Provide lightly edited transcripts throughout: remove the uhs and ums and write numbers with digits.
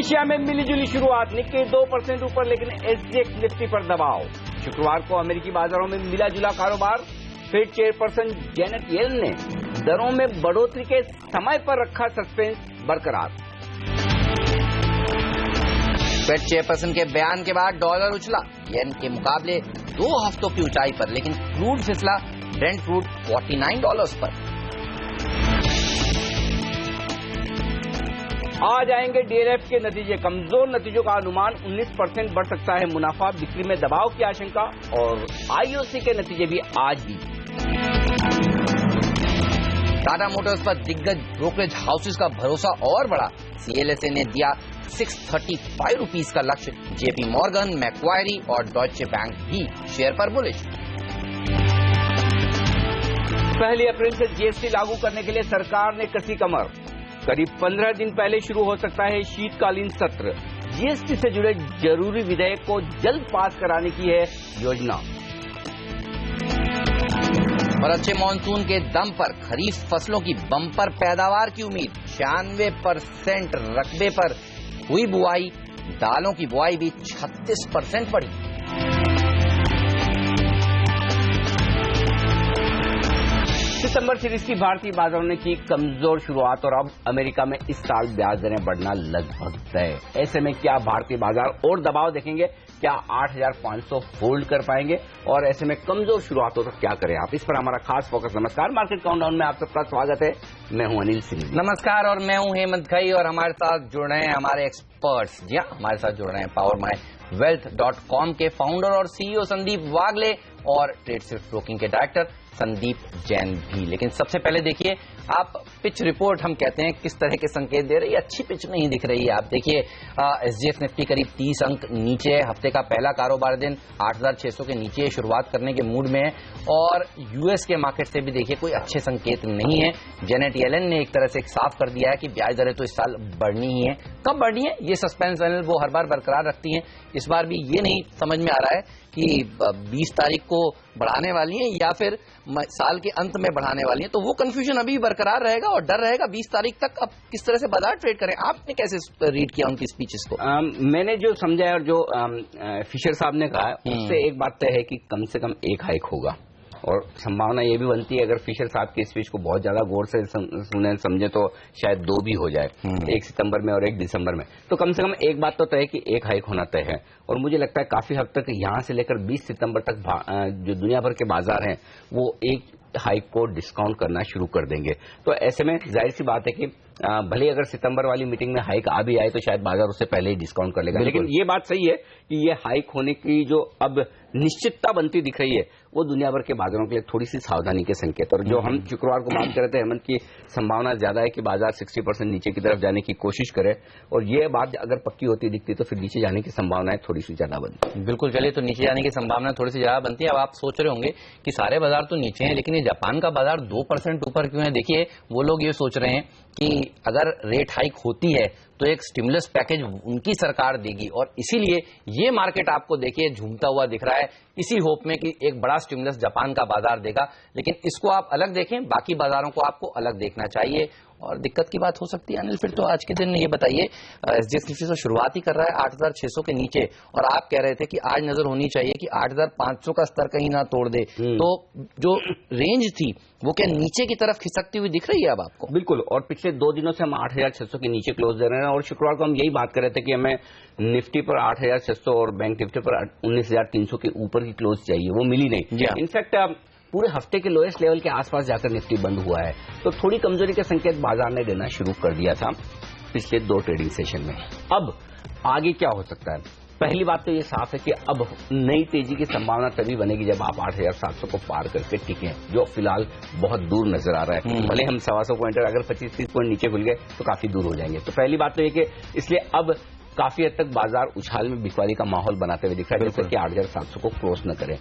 Asia में मिलीजुली शुरुआत, निक्के 2% ऊपर लेकिन एसजीएक्स निफ्टी पर दबाव। शुक्रवार को अमेरिकी बाजारों में मिला जुला कारोबार। फेड चेयरपर्सन जेनेट येलन ने दरों में बढ़ोतरी के समय पर रखा सस्पेंस बरकरार। फेड चेयरपर्सन के बयान के बाद डॉलर उछला, येन के मुकाबले 2 हफ्तों की ऊंचाई पर, लेकिन क्रूड फिसला, ब्रेंट क्रूड $49 पर। आज आएंगे डीएलएफ के नतीजे, कमजोर नतीजों का अनुमान, 19% बढ़ सकता है मुनाफा, बिक्री में दबाव की आशंका। और आईओसी के नतीजे भी आज ही। टाटा मोटर्स पर दिग्गज ब्रोकरेज हाउसेस का भरोसा और बढ़ा, सीएलएसए ने दिया ₹635 का लक्ष्य। जेपी मॉर्गन, मैक्वायरी और डॉयचे बैंक भी शेयर पर बुलिश। 1 अप्रैल से जीएसटी लागू करने के लिए सरकार ने कसी कमर। करीब 15 दिन पहले शुरू हो सकता है शीतकालीन सत्र। जीएसटी से जुड़े जरूरी विधेयक को जल्द पास कराने की है योजना। और अच्छे मानसून के दम पर खरीफ फसलों की बम्पर पैदावार की उम्मीद, 96% रकबे पर हुई बुआई, दालों की बुआई भी 36% बढ़ी। सितंबर सीरीज की भारतीय बाजारों ने की कमजोर शुरुआत और अब अमेरिका में इस साल ब्याज दरें बढ़ना लगभग तय। ऐसे में क्या भारतीय बाजार और दबाव देखेंगे? क्या 8,500 होल्ड कर पाएंगे? और ऐसे में कमजोर शुरुआत हो तो क्या करें आप? इस पर हमारा खास फोकस। नमस्कार, मार्केट काउंटडाउन में आप सबका स्वागत है। मैं हूं अनिल सिंह। नमस्कार, और मैं हूं हेमंत घई, और हमारे साथ जुड़ रहे हैं हमारे एक्सपर्ट्स। जी हाँ, हमारे साथ जुड़ रहे हैं PowerMyWealth.com के फाउंडर और सीईओ संदीप वागले और ट्रेडस्विफ्ट ब्रोकिंग के डायरेक्टर संदीप जैन भी। लेकिन सबसे पहले देखिए, आप पिच रिपोर्ट हम कहते हैं किस तरह के संकेत दे रही है। अच्छी पिच नहीं दिख रही है। आप देखिए, एसजीएक्स निफ्टी करीब 30 अंक नीचे है। हफ्ते का पहला कारोबार दिन 8,600 के नीचे शुरुआत करने के मूड में है। और यूएस के मार्केट से भी देखिए कोई अच्छे संकेत नहीं है। जेनेट येलन ने एक तरह से साफ कर दिया है कि ब्याज दरें तो इस साल बढ़नी ही है। कब बढ़नी है ये सस्पेंस वो हर बार बरकरार रखती हैं। इस बार भी ये नहीं समझ में आ रहा है कि 20 तारीख को बढ़ाने वाली है या फिर साल के अंत में बढ़ाने वाली है। तो वो कंफ्यूजन अभी बरकरार रहेगा और डर रहेगा 20 तारीख तक। अब किस तरह से बाजार ट्रेड करें? आपने कैसे रीड किया उनकी स्पीचेस को? मैंने जो समझा है और जो फिशर साहब ने कहा, उससे एक बात तय है कि कम से कम एक हाइक होगा। और संभावना ये भी बनती है, अगर फिशर साहब की स्पीच को बहुत ज्यादा गौर से सुने समझे तो शायद 2 भी हो जाए, 1 सितंबर में और 1 दिसंबर में। तो कम से कम एक बात तो तय है कि एक हाइक होना तय है। और मुझे लगता है काफी हद तक यहां से लेकर 20 सितंबर तक जो दुनिया भर के बाजार हैं वो एक हाइक को डिस्काउंट करना शुरू कर देंगे। तो ऐसे में जाहिर सी बात है कि भले अगर सितंबर वाली मीटिंग में हाइक आ भी आए तो शायद बाजार उससे पहले ही डिस्काउंट कर लेगा। लेकिन ये बात सही है कि ये हाइक होने की जो अब निश्चितता बनती दिख रही है वो दुनिया भर के बाजारों के लिए थोड़ी सी सावधानी के संकेत। और जो हम शुक्रवार को बात कर रहे थे हेमंत की, संभावना ज्यादा है कि बाजार 60% नीचे की तरफ जाने की कोशिश करे। और ये बात अगर पक्की होती दिखती तो फिर नीचे जाने की संभावनाएं थोड़ी सी ज्यादा बनती। बिल्कुल, चलिए, तो नीचे जाने की संभावना थोड़ी सी ज्यादा बनती है। अब आप सोच रहे होंगे कि सारे बाजार तो नीचे हैं, लेकिन ये जापान का बाजार 2% ऊपर क्यों है? देखिए, वो लोग ये सोच रहे हैं कि अगर रेट हाइक होती है तो एक स्टिमुलस पैकेज उनकी सरकार देगी, और इसीलिए ये मार्केट आपको देखिए झूमता हुआ दिख रहा है, इसी होप में कि एक बड़ा स्टिमुलस जापान का बाजार देगा। लेकिन इसको आप अलग देखें, बाकी बाजारों को आपको अलग देखना चाहिए। और दिक्कत की बात हो सकती है अनिल, फिर तो आज के दिन ये बताइए, एसजीएक्स निफ्टी तो शुरुआत ही कर रहा है 8,600 के नीचे, और आप कह रहे थे कि आज नजर होनी चाहिए कि 8,500 का स्तर कहीं ना तोड़ दे। तो जो रेंज थी वो क्या नीचे की तरफ खिसकती हुई दिख रही है अब आपको? बिल्कुल, और पिछले 2 दिनों से हम 8,600 के नीचे क्लोज दे रहे हैं। और शुक्रवार को हम यही बात कर रहे थे कि हमें निफ्टी पर 8,600 और बैंक निफ्टी पर 19,300 के ऊपर की क्लोज चाहिए, वो मिली नहीं। इनफैक्ट पूरे हफ्ते के लोएस्ट लेवल के आसपास जाकर निफ्टी बंद हुआ है। तो थोड़ी कमजोरी के संकेत बाजार ने देना शुरू कर दिया था पिछले 2 ट्रेडिंग सेशन में। अब आगे क्या हो सकता है? पहली बात तो ये साफ है कि अब नई तेजी की संभावना तभी बनेगी जब आप 8,700 को पार करके टिके, जो फिलहाल बहुत दूर नजर आ रहा है। भले हम 125 पॉइंट, अगर 25-30 पॉइंट नीचे खुल गए तो काफी दूर हो जाएंगे। तो पहली बात तो ये कि इसलिए अब काफी हद तक बाजार उछाल में बिकवाली का माहौल बनाते हुए दिख रहा है, जैसे कि 8,700 को क्रॉस न करें।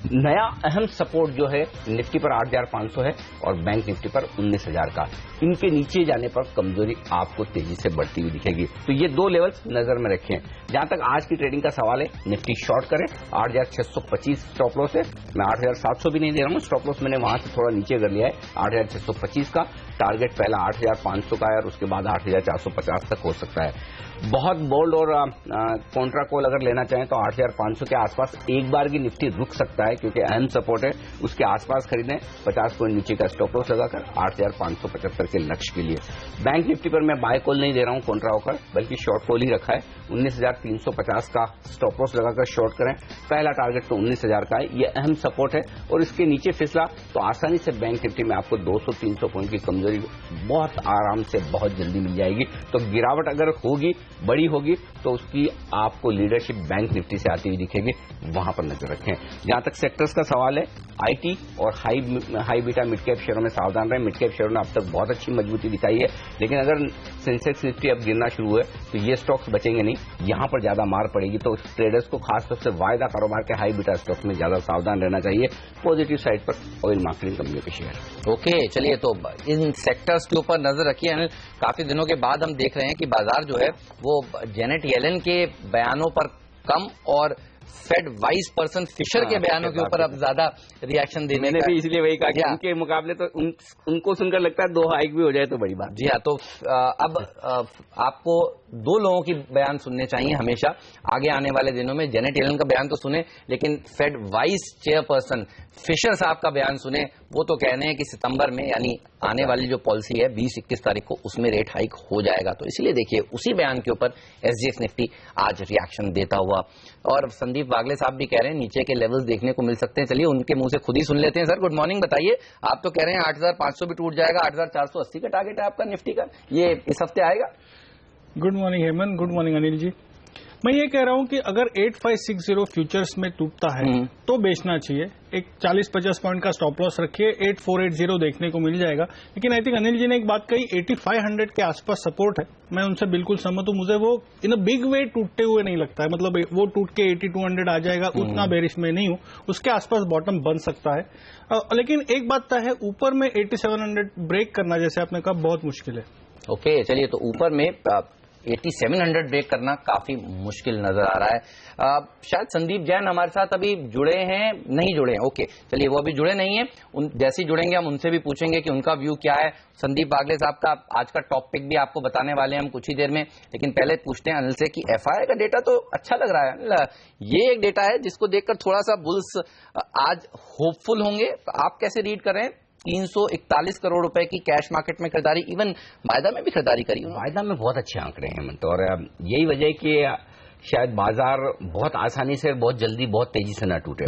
नया अहम सपोर्ट जो है निफ्टी पर 8,500 है और बैंक निफ्टी पर 19,000 का। इनके नीचे जाने पर कमजोरी आपको तेजी से बढ़ती हुई दिखेगी। तो ये दो लेवल्स नजर में रखें। जहां तक आज की ट्रेडिंग का सवाल है, निफ्टी शॉर्ट करें 8,625 स्टॉप लॉस है। मैं 8,700 भी नहीं दे रहा हूं, स्टॉप लॉस मैंने वहां से थोड़ा नीचे कर लिया है 8,625 का। टारगेट पहला 8,500 का है और उसके बाद 8,450 तक हो सकता है। बहुत बोल्ड और कॉन्ट्रा कॉल अगर लेना चाहें तो 8,500 के आसपास एक बार की निफ्टी रुक सकता है, क्योंकि अहम सपोर्ट है उसके आसपास खरीदें। 50 पॉइंट नीचे का स्टॉप लॉस लगाकर 8,575 के लक्ष्य के लिए। बैंक निफ्टी पर मैं बाय कॉल नहीं दे रहा हूं कॉन्ट्रा होकर, बल्कि शॉर्ट कॉल ही रखा है। 19,350 का स्टॉप लॉस लगाकर शॉर्ट करें। पहला टारगेट तो 19,000 का है, ये अहम सपोर्ट है और इसके नीचे फिसला तो आसानी से बैंक निफ्टी में आपको 200-300 पॉइंट की कमजोरी बहुत आराम से बहुत जल्दी मिल जाएगी। तो गिरावट अगर होगी, बड़ी होगी, तो उसकी आपको लीडरशिप बैंक निफ्टी से आती हुई दिखेगी, वहां पर नजर रखें। जहां तक सेक्टर्स का सवाल है, आईटी और हाई बीटा मिड कैप शेयरों में सावधान रहें। मिड कैप शेयरों ने अब तक बहुत अच्छी मजबूती दिखाई है, लेकिन अगर सेंसेक्स निफ्टी अब गिरना शुरू हुए तो ये स्टॉक्स बचेंगे नहीं, यहां पर ज्यादा मार पड़ेगी। तो ट्रेडर्स को खासतौर से वायदा कारोबार के हाई बीटा स्टॉक्स में ज्यादा सावधान रहना चाहिए। पॉजिटिव साइड पर ऑयल मार्केटिंग कंपनियों के शेयर। ओके, चलिए तो इन सेक्टर्स के ऊपर नजर रखिए। अनिल, काफी दिनों के बाद हम देख रहे हैं कि बाजार जो है वो जेनेट येलेन के बयानों पर कम और फेड वाइस पर्सन फिशर के बयानों के ऊपर अब ज्यादा रिएक्शन देने मैंने भी इसलिए वही कहा कि उनके मुकाबले तो उनको सुनकर लगता है 2 हाइक भी हो जाए तो बड़ी बात। जी हाँ, तो अब आपको 2 लोगों की बयान सुनने चाहिए हमेशा। आगे आने वाले दिनों में जेनेट येलेन का बयान तो सुने, लेकिन फेड वाइस चेयरपर्सन फिशर साहब का बयान सुने। वो तो कह रहे हैं कि सितंबर में, यानी आने वाली जो पॉलिसी है 20-21 तारीख को, उसमें रेट हाइक हो जाएगा। तो इसीलिए देखिए उसी बयान के ऊपर एसजीएक्स निफ्टी आज रिएक्शन देता हुआ। और संदीप वागले साहब भी कह रहे हैं नीचे के लेवल्स देखने को मिल सकते हैं। चलिए उनके मुंह से खुद ही सुन लेते हैं। सर गुड मॉर्निंग, बताइए। आप तो कह रहे हैं 8,500 भी टूट जाएगा, 8,480 का टारगेट है आपका निफ्टी का, ये इस हफ्ते आएगा? Good morning Hemant, good morning Anil ji. मैं ये कह रहा हूं कि अगर 8560 फ्यूचर्स में टूटता है तो बेचना चाहिए। एक 40-50 पॉइंट का स्टॉप लॉस रखिए, 8480 देखने को मिल जाएगा। लेकिन आई थिंक अनिल जी ने एक बात कही, 8500 के आसपास सपोर्ट है, मैं उनसे बिल्कुल सहमत हूं। मुझे वो इन अ बिग वे टूटते हुए नहीं लगता है, मतलब वो टूट के 8200 आ जाएगा, उतना बेरिश में नहीं हूं। उसके आसपास बॉटम बन सकता है। लेकिन एक बात तय है, ऊपर में 8700 ब्रेक करना, जैसे आपने कहा, बहुत मुश्किल है। ओके, चलिए तो ऊपर में 8700 ब्रेक करना काफी मुश्किल नजर आ रहा है। शायद संदीप जैन हमारे साथ अभी जुड़े हैं, नहीं जुड़े हैं। ओके, चलिए वो अभी जुड़े नहीं है, जैसे जुड़ेंगे हम उनसे भी पूछेंगे कि उनका व्यू क्या है। संदीप वागले साहब का आज का टॉपिक भी आपको बताने वाले हैं हम कुछ ही देर में, लेकिन पहले पूछते हैं अनिल से कि एफआईआई का डेटा तो अच्छा लग रहा है। ये एक डेटा है जिसको देखकर थोड़ा सा बुल्स आज होपफुल होंगे, आप कैसे रीड कर रहे हैं? 341 करोड़ रुपए की कैश मार्केट में खरीदारी, इवन वायदा में भी खरीदारी करी। वायदा में बहुत अच्छे आंकड़े हैं हेमंत, और यही वजह है कि शायद बाजार बहुत आसानी से, बहुत जल्दी, बहुत तेजी से न टूटे।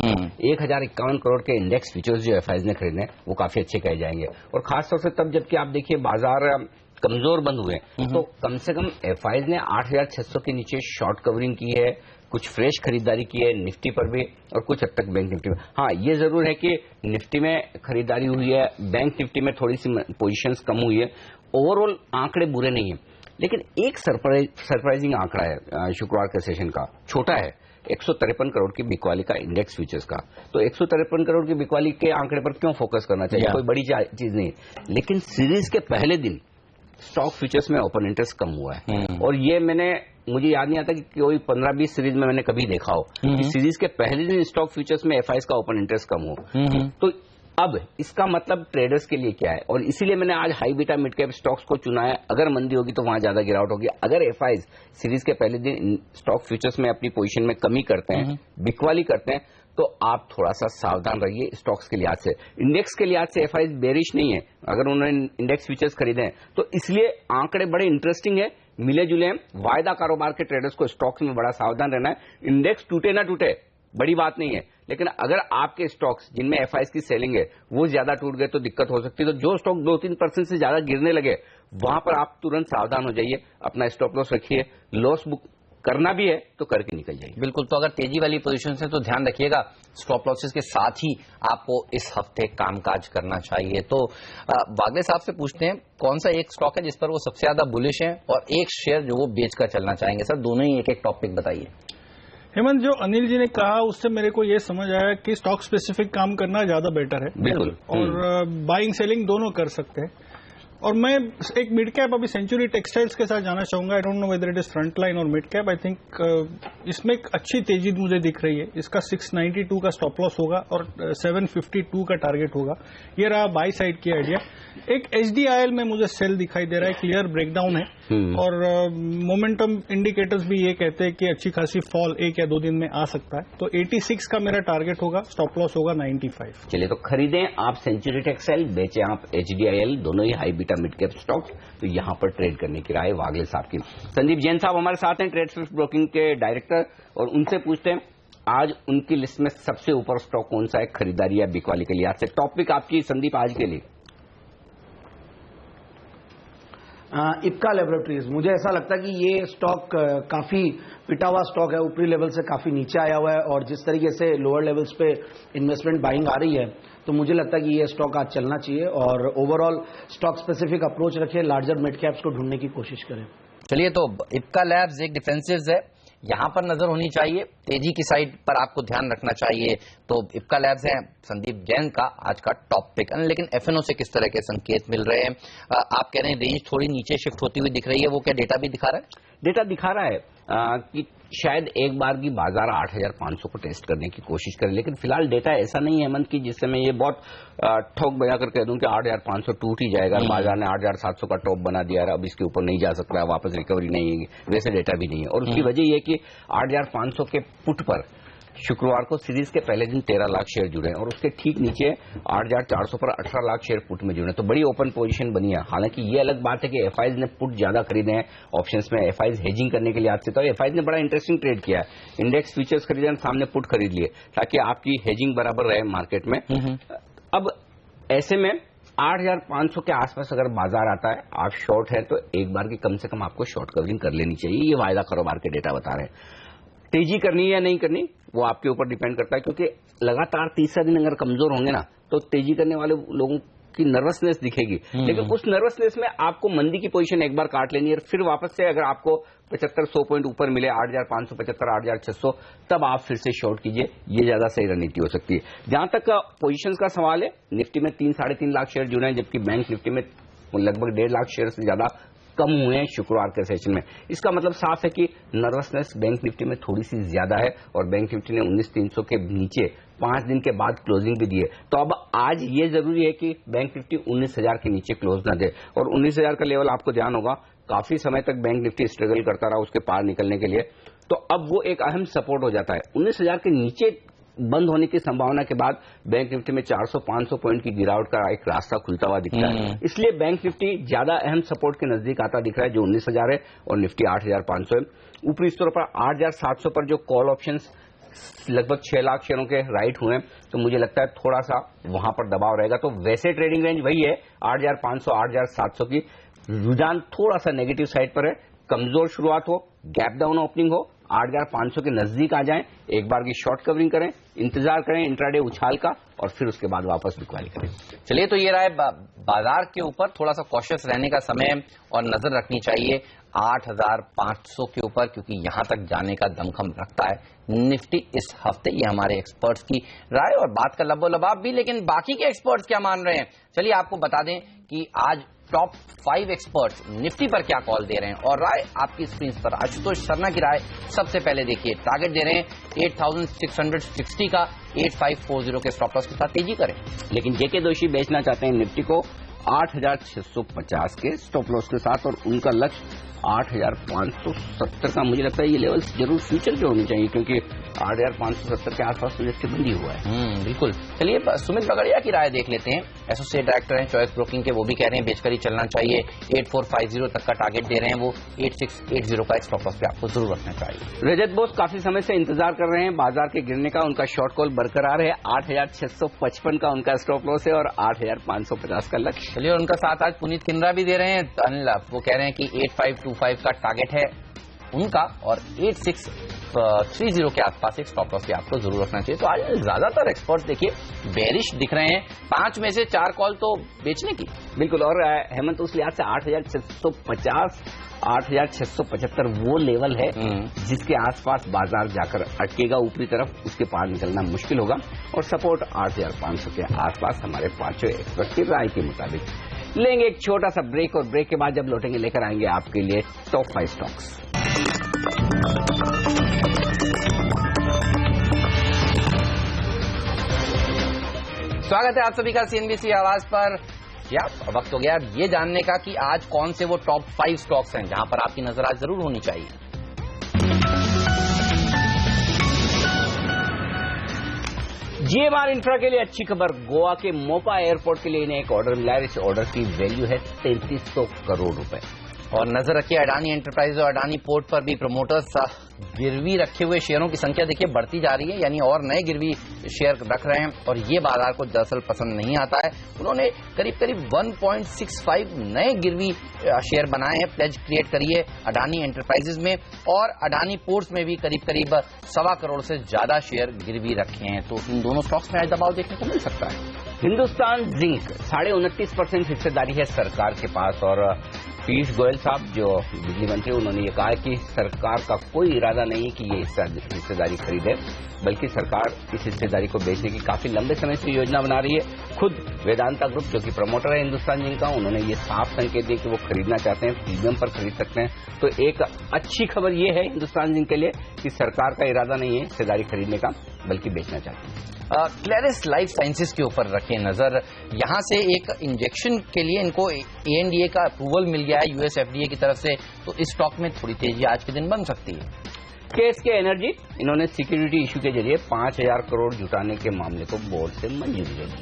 1,051 करोड़ के इंडेक्स फ्यूचर्स जो एफआईआई ने खरीदे वो काफी अच्छे कहे जाएंगे। और खासतौर से तब जबकि आप देखिए बाजार कमजोर बंद हुए, तो कम से कम एफआईआई ने 8,600 के नीचे शॉर्ट कवरिंग की है, कुछ फ्रेश खरीदारी की है निफ्टी पर भी और कुछ हद तक बैंक निफ्टी में। हाँ, ये जरूर है कि निफ्टी में खरीदारी हुई है, बैंक निफ्टी में थोड़ी सी पोजीशंस कम हुई है। ओवरऑल आंकड़े बुरे नहीं है, लेकिन एक सरप्राइजिंग आंकड़ा है शुक्रवार के सेशन का, छोटा है, 153 करोड़ की बिकवाली का इंडेक्स फ्यूचर्स का। तो 153 करोड़ की बिकवाली के आंकड़े पर क्यों फोकस करना चाहिए? कोई बड़ी चीज नहीं है। लेकिन सीरीज के पहले दिन स्टॉक फ्यूचर्स में ओपन इंटरेस्ट कम हुआ है, और ये मुझे याद नहीं आता कि कोई 15-20 सीरीज में मैंने कभी देखा हो कि सीरीज के पहले दिन स्टॉक फ्यूचर्स में एफआईआई का ओपन इंटरेस्ट कम हो। तो अब इसका मतलब ट्रेडर्स के लिए क्या है, और इसीलिए मैंने आज high beta mid cap stocks को चुना है। अगर मंदी होगी तो वहां ज्यादा गिरावट होगी। अगर एफआईआई सीरीज के पहले दिन स्टॉक फ्यूचर्स में अपनी पोजीशन में कमी करते हैं, बिकवाली करते हैं, तो आप थोड़ा सा सावधान रहिए स्टॉक्स के लिहाज से। इंडेक्स के लिहाज से एफआईआई बेरिश नहीं है अगर उन्होंने इंडेक्स फ्यूचर्स खरीदे हैं, तो इसलिए आंकड़े बड़े इंटरेस्टिंग है, मिले जुले हैं। वायदा कारोबार के ट्रेडर्स को स्टॉक्स में बड़ा सावधान रहना है। इंडेक्स टूटे ना टूटे बड़ी बात नहीं है, लेकिन अगर आपके स्टॉक्स जिनमें एफआईआई की सेलिंग है वो ज्यादा टूट गए तो दिक्कत हो सकती है। तो जो स्टॉक 2-3% से ज्यादा गिरने लगे वहां पर आप तुरंत सावधान हो जाइए, अपना स्टॉप लॉस रखिए, लॉस बुक करना भी है तो करके निकल जाइए। बिल्कुल, तो अगर तेजी वाली पोजीशन है तो ध्यान रखिएगा, स्टॉप लॉसेस के साथ ही आपको इस हफ्ते कामकाज करना चाहिए। तो वागले साहब से पूछते हैं कौन सा एक स्टॉक है जिस पर वो सबसे ज्यादा बुलिश है, और एक शेयर जो वो बेचकर चलना चाहेंगे। सर दोनों ही एक एक टॉपिक बताइए। हेमंत, जो अनिल जी ने कहा उससे मेरे को ये समझ आया कि स्टॉक स्पेसिफिक काम करना ज्यादा बेटर है। बिल्कुल। और बाइंग सेलिंग दोनों कर सकते हैं। और मैं एक मिड कैप अभी सेंचुरी टेक्सटाइल्स के साथ जाना चाहूंगा। I don't know whether it is front line और मिड कैप। आई थिंक इसमें एक अच्छी तेजी मुझे दिख रही है। इसका 692 का स्टॉप लॉस होगा और 752 का टारगेट होगा। ये रहा बाई साइड की आइडिया। एक HDIL में मुझे सेल दिखाई दे रहा है, क्लियर ब्रेकडाउन है और मोमेंटम इंडिकेटर्स भी ये कहते हैं कि अच्छी खासी फॉल 1 या 2 दिन में आ सकता है। तो 86 का मेरा टारगेट होगा, स्टॉप लॉस होगा 95। चलिए, तो खरीदें आप सेंचुरी टेक्सटाइल, बेचें आप HDIL, दोनों ही high beta mid cap stock. तो यहां पर ट्रेड करने की राय वागले साहब की। संदीप जैन साहब हमारे साथ हैं, ट्रेड स्विफ्ट ब्रोकिंग के डायरेक्टर, और उनसे पूछते हैं आज उनकी लिस्ट में सबसे ऊपर स्टॉक कौन सा है खरीदारी या बिकवाली के लिहाज से। टॉपिक आपकी संदीप आज के लिए। इप्का लैबोरेटरीज, मुझे ऐसा लगता है कि ये स्टॉक काफी पिटा हुआ स्टॉक है, ऊपरी लेवल से काफी नीचे आया हुआ है और जिस तरीके से लोअर लेवल्स पे इन्वेस्टमेंट बाइंग आ रही है तो मुझे लगता है कि ये स्टॉक आज चलना चाहिए और ओवरऑल स्टॉक स्पेसिफिक अप्रोच रखें, लार्जर मिड कैप्स को ढूंढने की कोशिश करें। चलिए, तो इप्का लैब्स एक डिफेंसिव्स है, यहां पर नजर होनी चाहिए, तेजी की साइड पर आपको ध्यान रखना चाहिए। तो इप्का लैब्स है संदीप जैन का आज का टॉप पिक। लेकिन एफएनओ से किस तरह के संकेत मिल रहे हैं? आप कह रहे हैं रेंज थोड़ी नीचे शिफ्ट होती हुई दिख रही है, वो क्या डेटा भी दिखा रहा है? डेटा दिखा रहा है कि शायद एक बार की बाजार 8,500 को टेस्ट करने की कोशिश करे, लेकिन फिलहाल डेटा ऐसा नहीं है हेमंत की जिससे मैं ये बहुत ठोक बजा कर कह दूं कि 8,500 टूट ही जाएगा। बाजार ने 8,700 का टॉप बना दिया है, अब इसके ऊपर नहीं जा सकता है, वापस रिकवरी नहीं है, वैसे डेटा भी नहीं है। और उसकी वजह यह कि 8,500 के पुट पर शुक्रवार को सीरीज के पहले दिन 13 लाख शेयर जुड़े और उसके ठीक नीचे 8,400 पर 18 लाख शेयर पुट में जुड़े, तो बड़ी ओपन पोजीशन बनी है। हालांकि ये अलग बात है कि एफआईज ने पुट ज्यादा खरीदे हैं ऑप्शंस में, एफआईज हेजिंग करने के लिए आज से। तो एफआईज ने बड़ा इंटरेस्टिंग ट्रेड किया है, इंडेक्स फ्यूचर्स खरीदे और सामने पुट खरीद लिए ताकि आपकी हेजिंग बराबर रहे मार्केट में। अब ऐसे में 8,500 के आसपास अगर बाजार आता है, आप शॉर्ट है तो एक बार की कम से कम आपको शॉर्ट कवरिंग कर लेनी चाहिए। ये वायदा कारोबार के डेटा बता रहे हैं। तेजी करनी है या नहीं करनी वो आपके ऊपर डिपेंड करता है, क्योंकि लगातार तीसरा दिन अगर कमजोर होंगे ना तो तेजी करने वाले लोगों की नर्वसनेस दिखेगी। लेकिन उस नर्वसनेस में आपको मंदी की पोजीशन एक बार काट लेनी है, फिर वापस से अगर आपको 75-100 पॉइंट ऊपर मिले 8,575, 8,600, तब आप फिर से शॉर्ट कीजिए। ये ज्यादा सही रणनीति हो सकती है। जहां तक पोजीशंस का सवाल है, निफ्टी में 3-3.5 लाख शेयर जुड़े हैं, जबकि बैंक निफ्टी में लगभग 1.5 लाख शेयर से ज्यादा कम हुए हैं शुक्रवार के सेशन में। इसका मतलब साफ है कि नर्वसनेस बैंक निफ्टी में थोड़ी सी ज्यादा है और बैंक निफ्टी ने 19,300 के नीचे 5 दिन के बाद क्लोजिंग भी दी है। तो अब आज ये जरूरी है कि बैंक निफ्टी 19,000 के नीचे क्लोज ना दे, और 19,000 का लेवल आपको ध्यान होगा काफी समय तक बैंक निफ्टी स्ट्रगल करता रहा उसके पार निकलने के लिए, तो अब वो एक अहम सपोर्ट हो जाता है। 19,000 के नीचे बंद होने की संभावना के बाद बैंक निफ्टी में 400-500 पॉइंट की गिरावट का एक रास्ता खुलता हुआ दिखता है। इसलिए बैंक निफ्टी ज्यादा अहम सपोर्ट के नजदीक आता दिख रहा है, जो 19,000 है, और निफ्टी 8,500 है। ऊपरी स्तर पर 8,700 पर जो कॉल ऑप्शंस लगभग 6 लाख शेयरों के राइट हुए, तो मुझे लगता है थोड़ा सा वहां पर दबाव रहेगा। तो वैसे ट्रेडिंग रेंज वही है 8,500, 8,700 की। रुझान थोड़ा सा नेगेटिव साइड पर है, कमजोर शुरुआत हो, गैप डाउन ओपनिंग हो, 8,500 के नजदीक आ जाएं, एक बार की शॉर्ट कवरिंग करें, इंतजार करें इंट्राडे उछाल का, और फिर उसके बाद वापस बिकवाली करें। चलिए, तो ये रहा है बाजार के ऊपर थोड़ा सा कॉशियस रहने का समय और नजर रखनी चाहिए 8,500 के ऊपर, क्योंकि यहां तक जाने का दमखम रखता है निफ्टी इस हफ्ते। ये हमारे एक्सपर्ट्स की राय और बात का लबोलबाब भी, लेकिन बाकी के एक्सपर्ट्स क्या मान रहे हैं चलिए आपको बता दें कि आज टॉप 5 एक्सपर्ट्स निफ्टी पर क्या कॉल दे रहे हैं, और राय आपकी स्क्रीन पर। आशुतोष शर्मा की राय सबसे पहले देखिए, टारगेट दे रहे हैं 8,660 का, 8,540 के स्टॉप लॉस के साथ तेजी करें। लेकिन जेके दोषी बेचना चाहते हैं निफ्टी को 8,650 के स्टॉप लॉस के साथ, और उनका लक्ष्य 8,570 का। मुझे लगता है ये लेवल जरूर फ्यूचर के होने चाहिए, क्योंकि 8,570 के आसपास निफ्टी बंदी हुआ है। बिल्कुल। चलिए, सुमित बगड़िया की राय देख लेते हैं, एसोसिएट डायरेक्टर हैं चॉइस ब्रोकिंग के। वो भी कह रहे हैं बेचकर ही चलना चाहिए, 8,450 तक का टारगेट दे रहे हैं वो, 8,680 का एक स्टॉप लॉस पे आपको जरूर रखना चाहिए। रजत बोस काफी समय से इंतजार कर रहे हैं बाजार के गिरने का, उनका शॉर्ट कॉल बरकरार है, 8,655 का उनका स्टॉप लॉस है और 8,550 का लक्ष्य। चलिए, उनका साथ आज पुनीत किंद्रा भी दे रहे हैं। अनिल, वो कह रहे हैं कि 8,525 का टारगेट है उनका, और 8,630 के आसपास एक स्टॉप लॉस भी आपको जरूर रखना चाहिए। तो आज ज्यादातर एक्सपर्ट्स देखिए बेरिश दिख रहे हैं, 5 में से 4 कॉल तो बेचने की। बिल्कुल, और हेमंत उस लिहाज से 8,650 8,675 वो लेवल है जिसके आसपास बाजार जाकर अटकेगा ऊपरी तरफ, उसके पार निकलना मुश्किल होगा। और सपोर्ट 8,500 के आसपास हमारे पांचों एक्सपर्ट की राय के मुताबिक। लेंगे एक छोटा सा ब्रेक और ब्रेक के बाद जब लौटेंगे लेकर आएंगे आपके लिए टॉप 5 स्टॉक्स। स्वागत है आप सभी का सीएनबीसी आवाज पर। क्या वक्त हो गया ये जानने का कि आज कौन से वो टॉप 5 स्टॉक्स हैं जहां पर आपकी नजर आज जरूर होनी चाहिए। जीएमआर इंफ्रा के लिए अच्छी खबर, गोवा के मोपा एयरपोर्ट के लिए इन्हें एक ऑर्डर मिला है। इस ऑर्डर की वैल्यू है 3300 करोड़ रुपए। और नजर रखिए अडानी एंटरप्राइज और अडानी पोर्ट पर भी प्रमोटर्स गिरवी रखे हुए शेयरों की संख्या देखिए बढ़ती जा रही है, यानी और नए गिरवी शेयर रख रहे हैं और ये बाजार को दरअसल पसंद नहीं आता है। उन्होंने करीब करीब 1.65 नए गिरवी शेयर बनाए हैं, प्लेज क्रिएट करी है अडानी एंटरप्राइजेज में, और अडानी पोर्ट्स में भी करीब करीब 1.25 करोड़ से ज्यादा शेयर गिरवी रखे हैं। तो इन दोनों स्टॉक्स में आज दबाव देखने को मिल सकता है। हिंदुस्तान जिंक 29.5% हिस्सेदारी है सरकार के पास। और पीयूष गोयल साहब जो बिजली मंत्री, उन्होंने ये कहा कि सरकार का कोई इरादा नहीं है कि ये हिस्सेदारी खरीदे, बल्कि सरकार इस हिस्सेदारी को बेचने की काफी लंबे समय से योजना बना रही है। खुद वेदांता ग्रुप जो कि प्रमोटर है हिंदुस्तान जिंक का, उन्होंने ये साफ संकेत दिए कि वो खरीदना चाहते हैं, प्रीमियम पर खरीद सकते हैं। तो एक अच्छी खबर ये है हिंदुस्तान जिंक के लिए कि सरकार का इरादा नहीं है हिस्सेदारी खरीदने का, बल्कि बेचना चाहते हैं। क्लेरिस लाइफ साइंसेज के ऊपर रखें नजर। यहां से एक इंजेक्शन के लिए इनको ANDA का अप्रूवल मिल गया है US FDA की तरफ से, तो इस स्टॉक में थोड़ी तेजी आज के दिन बन सकती है। KSK एनर्जी, इन्होंने सिक्योरिटी इशू के जरिए 5,000 करोड़ जुटाने के मामले को बोर्ड से मंजूरी दे दी।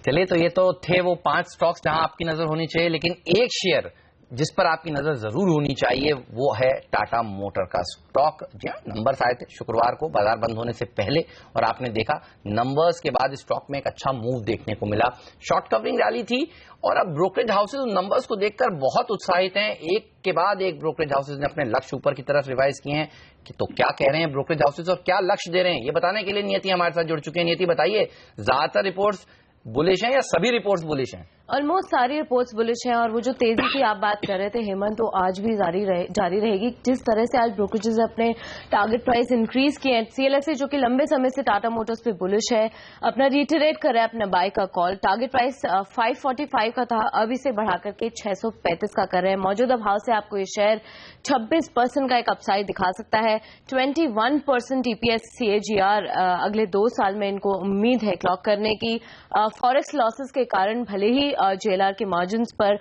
चलिए, तो ये तो थे वो 5 स्टॉक्स जहां आपकी नजर होनी चाहिए, लेकिन एक शेयर जिस पर आपकी नजर जरूर होनी चाहिए वो है टाटा मोटर का स्टॉक। जी हाँ, नंबर्स आए थे शुक्रवार को बाजार बंद होने से पहले और आपने देखा नंबर्स के बाद स्टॉक में एक अच्छा मूव देखने को मिला। शॉर्ट कवरिंग रैली थी और अब ब्रोकरेज हाउसेज उन नंबर्स को देखकर बहुत उत्साहित हैं। एक के बाद एक ब्रोकरेज हाउसेज ने अपने लक्ष्य ऊपर की तरफ रिवाइज किए हैं। कि तो क्या कह रहे हैं ब्रोकरेज हाउसेज और क्या लक्ष्य दे रहे हैं, ये बताने के लिए नियति हमारे साथ जुड़ चुके हैं। नियति, बताइए, ज्यादातर रिपोर्ट्स बुलिश हैं या सभी रिपोर्ट्स बुलिश हैं? ऑलमोस्ट सारी रिपोर्ट्स बुलिश हैं और वो जो तेजी की आप बात कर रहे थे हेमंत, तो आज भी जारी रहेगी। जिस तरह से आज ब्रोकरेजेस अपने टारगेट प्राइस इंक्रीज किए हैं, CLSA जो कि लंबे समय से टाटा मोटर्स पे बुलिश है, अपना रिटरेट कर रहा है अपना बाय का कॉल। टारगेट प्राइस 545 का था, अब इसे बढ़ाकर के 635 का कर रहे हैं। मौजूदा भाव से आपको ये शेयर 26% का एक अपसाइड दिखा सकता है। 21% EPS CAGR अगले 2 साल में इनको उम्मीद है क्लॉक करने की। फॉरेक्स लॉसेस के कारण भले ही JLR के मार्जिन्स पर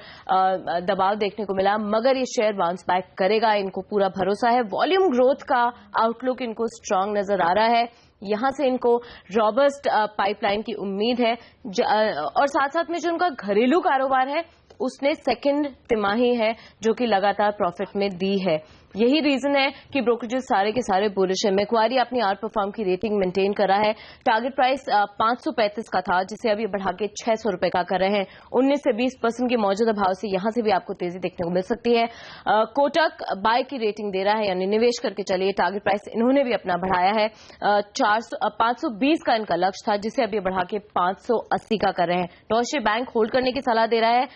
दबाव देखने को मिला, मगर ये शेयर बाउंस बैक करेगा, इनको पूरा भरोसा है। वॉल्यूम ग्रोथ का आउटलुक इनको स्ट्रांग नजर आ रहा है, यहां से इनको रॉबस्ट पाइपलाइन की उम्मीद है। और साथ साथ में जो उनका घरेलू कारोबार है उसने सेकंड तिमाही है जो कि लगातार प्रॉफिट में दी है। यही रीजन है कि ब्रोकरेजेस सारे के सारे बुलिश है। मैक्वारी अपनी आउट परफॉर्म की रेटिंग मेंटेन कर रहा है। टारगेट प्राइस 535 का था, जिसे अभी बढ़ा के 600 रुपए का कर रहे हैं। 19 से 20% के मौजूदा भाव से यहां से भी आपको तेजी देखने को मिल सकती है। कोटक बाय की रेटिंग दे रहा है, यानी निवेश करके चलिए। टारगेट प्राइस इन्होंने भी अपना बढ़ाया है। 520 का इनका लक्ष्य था, जिसे अभी बढ़ा के 580 का कर रहे हैं। डॉइचे बैंक होल्ड करने की सलाह दे रहा है।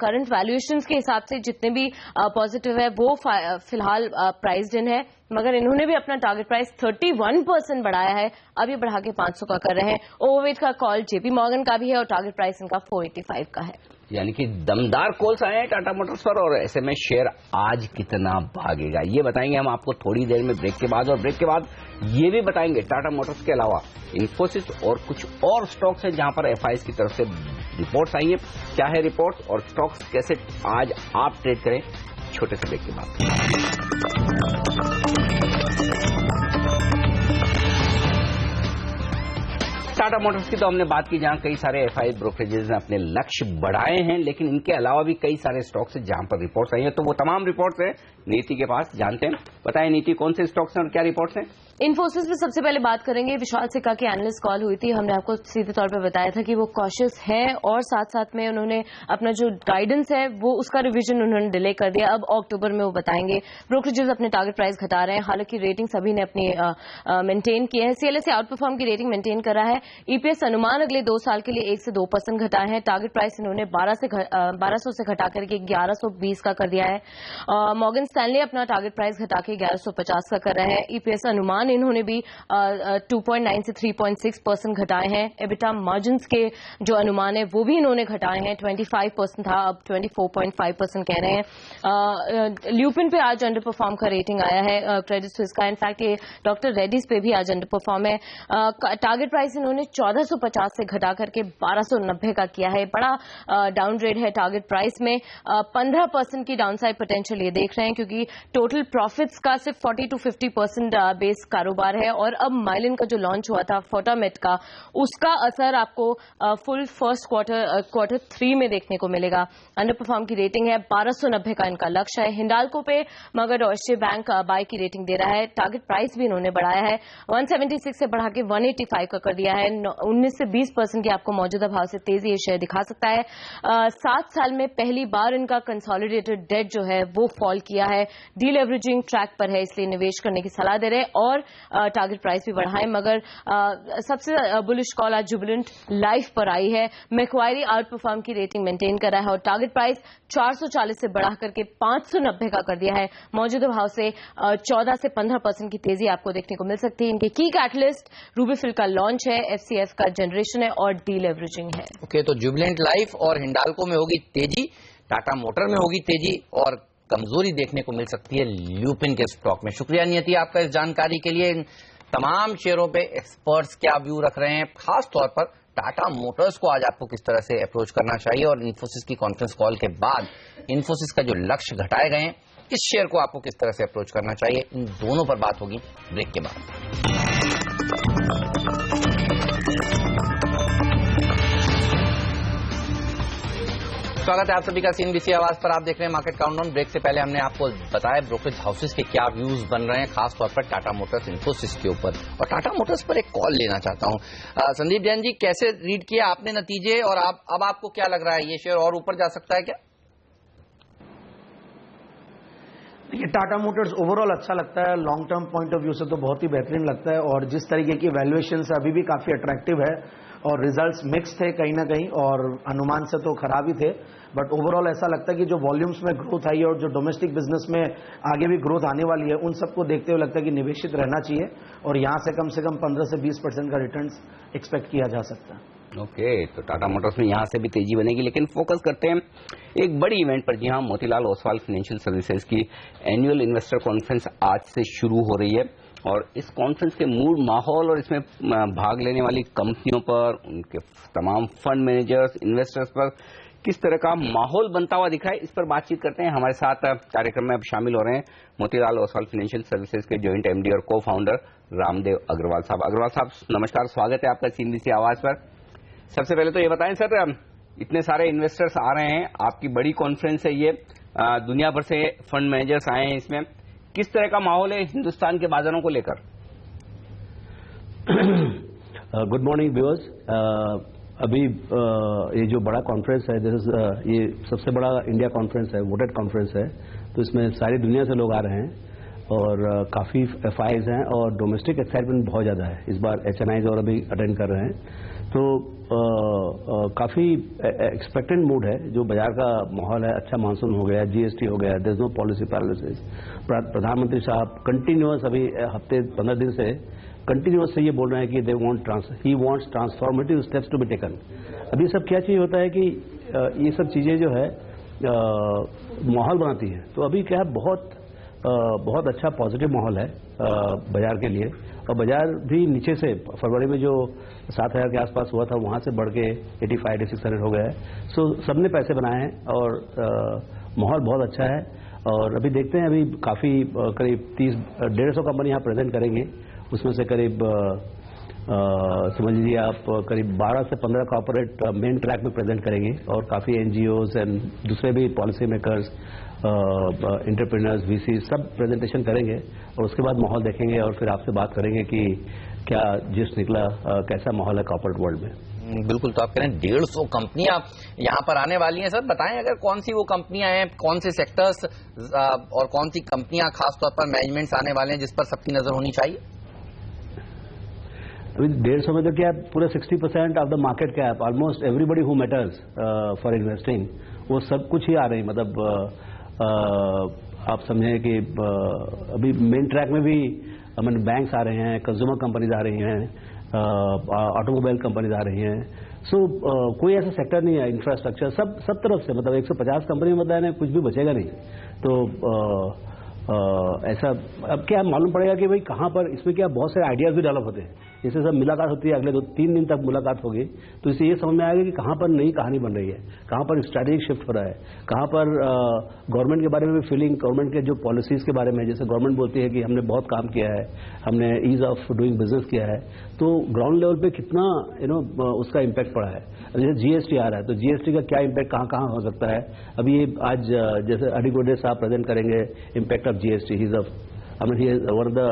करंट वैल्यूएशन के हिसाब से जितने भी पॉजिटिव है वो फिलहाल प्राइस्ड इन है, मगर इन्होंने भी अपना टारगेट प्राइस 31% बढ़ाया है, अब ये बढ़ा के 500 का कर रहे हैं। ओवरवेट का कॉल JP मॉर्गन का भी है और टारगेट प्राइस इनका 485 का है। यानी कि दमदार कॉल्स आए हैं टाटा मोटर्स पर, और ऐसे में शेयर आज कितना भागेगा ये बताएंगे हम आपको थोड़ी देर में ब्रेक के बाद। और ब्रेक के बाद ये भी बताएंगे टाटा मोटर्स के अलावा इन्फोसिस और कुछ और स्टॉक्स हैं जहां पर FIs की तरफ से रिपोर्ट्स आई है। क्या है रिपोर्ट्स और स्टॉक्स कैसे आज आप ट्रेड करें, छोटे से ब्रेक के बाद। टाटा मोटर्स की तो हमने बात की जहां कई सारे FI ब्रोकरेजेस ने अपने लक्ष्य बढ़ाए हैं, लेकिन इनके अलावा भी कई सारे स्टॉक्स हैं जहां पर रिपोर्ट्स आई हैं। तो वो तमाम रिपोर्ट्स हैं नीति के पास, जानते हैं। बताएं नीति, कौन से स्टॉक्स हैं और क्या रिपोर्ट्स हैं? इन्फोसिस में सबसे पहले बात करेंगे। विशाल सिक्का की एनालिस्ट कॉल हुई थी, हमने आपको सीधे तौर पर बताया था कि वो कॉशियस है और साथ साथ में उन्होंने अपना जो गाइडेंस है वो उसका रिवीजन उन्होंने डिले कर दिया। अब अक्टूबर में वो बताएंगे। ब्रोकरेजेस अपने टारगेट प्राइस घटा रहे हैं, हालांकि रेटिंग सभी ने अपनी मेंटेन की है। CLSA आउट परफॉर्म की रेटिंग मेंटेन कर रहा है। ईपीएस अनुमान अगले 2 साल के लिए 1 से 2% घटाए हैं। टारगेट प्राइस इन्होंने 1200 से घटा करके 1120 का कर दिया है। मॉर्गन स्टैनली अपना टारगेट प्राइस घटा के 1150 का कर रहा है। ईपीएस अनुमान इन्होंने भी 2.9 से 3.6% घटाए हैं। एबिटा मार्जिन के जो अनुमान है वो भी इन्होंने घटाए हैं। 25% था, अब 24.5% कह रहे हैं। ल्यूपिन पे आज अंडर परफॉर्म का रेटिंग आया है क्रेडिट स्विस का। इनफैक्ट ये डॉक्टर रेड्डीज पे भी आज अंडर परफॉर्म है। टारगेट प्राइस इन्होंने 1450 से घटा करके 1290 का किया है। बड़ा डाउनग्रेड है टारगेट प्राइस में। 15% की डाउनसाइड पोटेंशियल ये देख रहे हैं, क्योंकि टोटल प्रॉफिट्स का सिर्फ 40 to 50% बेस कारोबार है। और अब माइलिन का जो लॉन्च हुआ था फोटामेट का, उसका असर आपको फुल फर्स्ट क्वार्टर 3 में देखने को मिलेगा। अंडर परफॉर्म की रेटिंग है, 1290 का इनका लक्ष्य है। हिंडाल्को पे मगर डॉइचे बैंक बाय की रेटिंग दे रहा है। टारगेट प्राइस भी इन्होंने बढ़ाया है, 176 से बढ़ा के 185 का कर दिया है। 19 से 20% की आपको मौजूदा भाव से तेजी ये शेयर दिखा सकता है। 7 साल में पहली बार इनका कंसोलिडेटेड डेट जो है वो फॉल किया है। डीलेवरेजिंग ट्रैक पर है, इसलिए निवेश करने की सलाह दे रहे हैं और टारगेट प्राइस भी बढ़ाएं। मगर सबसे बुलिश कॉल आज जुबिलेंट लाइफ पर आई है। मैक्वायरी आउट परफॉर्म की रेटिंग मेंटेन कर रहा है और टारगेट प्राइस 440 से बढ़ा करके 590 का कर दिया है। मौजूदा भाव से 14 से 15% की तेजी आपको देखने को मिल सकती है। इनके की कैटलिस्ट रूबीफिल का लॉन्च है, एफसीएफ का जनरेशन है और डीलेवरेजिंग है। ओके, तो जुबिलेंट लाइफ और हिंडाल्को में होगी तेजी, टाटा मोटर में होगी तेजी और कमजोरी देखने को मिल सकती है ल्यूपिन के स्टॉक में। शुक्रिया नियति आपका इस जानकारी के लिए। तमाम शेयरों पे एक्सपर्ट्स क्या व्यू रख रहे हैं, खास तौर पर टाटा मोटर्स को आज आपको किस तरह से अप्रोच करना चाहिए और इन्फोसिस की कॉन्फ्रेंस कॉल के बाद इन्फोसिस का जो लक्ष्य घटाए गए हैं, इस शेयर को आपको किस तरह से अप्रोच करना चाहिए, इन दोनों पर बात होगी ब्रेक के बाद। स्वागत है आप सभी का सीएनबीसी आवाज पर। आप देख रहे हैं मार्केट काउंटडाउन। ब्रेक से पहले हमने आपको बताया ब्रोकरेज हाउसेस के क्या व्यूज बन रहे हैं, खासतौर पर टाटा मोटर्स इन्फोसिस के ऊपर। और टाटा मोटर्स पर एक कॉल लेना चाहता हूं। संदीप जैन जी, कैसे रीड किया आपने नतीजे और अब आपको क्या लग रहा है, ये शेयर और ऊपर जा सकता है क्या? ये टाटा मोटर्स ओवरऑल अच्छा लगता है, long term point of view से तो बहुत ही बेहतरीन लगता है। और जिस तरीके की वैल्यूएशन है अभी भी काफी अट्रैक्टिव है और रिजल्ट्स मिक्स थे कहीं ना कहीं और अनुमान से तो खराब ही थे। बट ओवरऑल ऐसा लगता है कि जो वॉल्यूम्स में ग्रोथ आई है और जो डोमेस्टिक बिजनेस में आगे भी ग्रोथ आने वाली है, उन सबको देखते हुए लगता है कि निवेशित रहना चाहिए और यहां से कम 15 से 20% का रिटर्न्स एक्सपेक्ट किया जा सकता है। ओके, तो टाटा मोटर्स में यहां से भी तेजी बनेगी, लेकिन फोकस करते हैं एक बड़ी इवेंट पर। जी हां, मोतीलाल ओसवाल फाइनेंशियल सर्विसेज की एनुअल इन्वेस्टर कॉन्फ्रेंस आज से शुरू हो रही है और इस कॉन्फ्रेंस के मूड माहौल और इसमें भाग लेने वाली कंपनियों पर, उनके तमाम फंड मैनेजर्स, इन्वेस्टर्स पर किस तरह का माहौल बनता हुआ दिखा है, इस पर बातचीत करते हैं। हमारे साथ कार्यक्रम में अब शामिल हो रहे हैं मोतीलाल ओसवाल फाइनेंशियल सर्विसेज के जॉइंट एमडी और को फाउंडर रामदेव अग्रवाल साहब। अग्रवाल साहब नमस्कार, स्वागत है आपका सीएनबीसी आवाज पर। सबसे पहले तो ये बताएं सर, इतने सारे इन्वेस्टर्स आ रहे हैं, आपकी बड़ी कॉन्फ्रेंस है ये, दुनिया भर से फंड मैनेजर्स आए हैं, इसमें किस तरह का माहौल है हिंदुस्तान के बाजारों को लेकर? Good morning viewers. अभी ये जो बड़ा कॉन्फ्रेंस है, ये सबसे बड़ा इंडिया कॉन्फ्रेंस है, वोटेड कॉन्फ्रेंस है, तो इसमें सारी दुनिया से लोग आ रहे हैं और काफ़ी एफआईज हैं और डोमेस्टिक एक्साइटमेंट बहुत ज़्यादा है। इस बार एचएनआईज और अभी अटेंड कर रहे हैं, तो काफ़ी एक्सपेक्टेंट मूड है। जो बाजार का माहौल है, अच्छा मानसून हो गया, जीएसटी हो गया, there is no policy paralysis. प्रधानमंत्री साहब कंटिन्यूअस अभी हफ्ते 15 दिन से कंटिन्यूअस से ये बोल रहे हैं कि he wants transformative steps to be taken. अभी सब क्या चाहिए होता है कि ये सब चीज़ें जो है माहौल बनाती हैं। तो अभी क्या है, बहुत अच्छा पॉजिटिव माहौल है बाजार के लिए। और बाजार भी नीचे से फरवरी में जो 7,000 के आसपास हुआ था, वहाँ से बढ़ के 85-8600 हो गया है। सो सबने पैसे बनाए हैं और माहौल बहुत अच्छा है। और अभी देखते हैं, अभी काफ़ी करीब 150 कंपनी यहाँ प्रेजेंट करेंगे, उसमें से करीब समझ लीजिए आप करीब 12 से 15 कॉर्पोरेट मेन ट्रैक में प्रेजेंट करेंगे और काफ़ी एनजीओज एंड दूसरे भी पॉलिसी मेकर्स, एंटरप्रेन्योर्स, वीसी सब प्रेजेंटेशन करेंगे और उसके बाद माहौल देखेंगे और फिर आपसे बात करेंगे कि क्या जिस निकला कैसा माहौल है कॉर्पोरेट वर्ल्ड में। बिल्कुल, तो आप कह रहे हैं 150 कंपनियां यहाँ पर आने वाली हैं। सर बताएं, अगर कौन सी वो कंपनियां हैं, कौन से सेक्टर्स और कौन सी कंपनियां खासतौर पर मैनेजमेंट्स आने वाले हैं जिस पर सबकी नजर होनी चाहिए? अभी 150 में तो क्या पूरे 60% of the market cap, almost everybody who matters for investing, वो सब कुछ ही आ रही। मतलब आप समझें कि अभी मेन ट्रैक में भी बैंक्स आ रहे हैं, कंज्यूमर कंपनीज आ रही हैं, ऑटोमोबाइल कंपनीज आ रही हैं। सो कोई ऐसा सेक्टर नहीं है, इंफ्रास्ट्रक्चर सब तरफ से, मतलब 150 कंपनी मतलब कुछ भी बचेगा नहीं। तो ऐसा अब क्या मालूम पड़ेगा कि भाई कहाँ पर, इसमें क्या बहुत सारे आइडियाज भी डेवलप होते हैं, इससे सब मुलाकात होती है, अगले 2-3 दिन तक मुलाकात होगी, तो इससे ये समझ में आएगा कि कहाँ पर नई कहानी बन रही है, कहाँ पर स्ट्रैटेजिक शिफ्ट हो रहा है, कहाँ पर गवर्नमेंट के बारे में भी फीलिंग, गवर्नमेंट के जो पॉलिसीज के बारे में, जैसे गवर्नमेंट बोलती है कि हमने बहुत काम किया है, हमने ईज ऑफ डूइंग बिजनेस किया है, तो ग्राउंड लेवल पे कितना उसका इम्पैक्ट पड़ा है। जैसे जीएसटी आ रहा है, तो जीएसटी का क्या इम्पैक्ट कहाँ कहाँ हो सकता है। अभी ये आज जैसे अडिगोडे साहब प्रेजेंट करेंगे impact of GST. He is one of the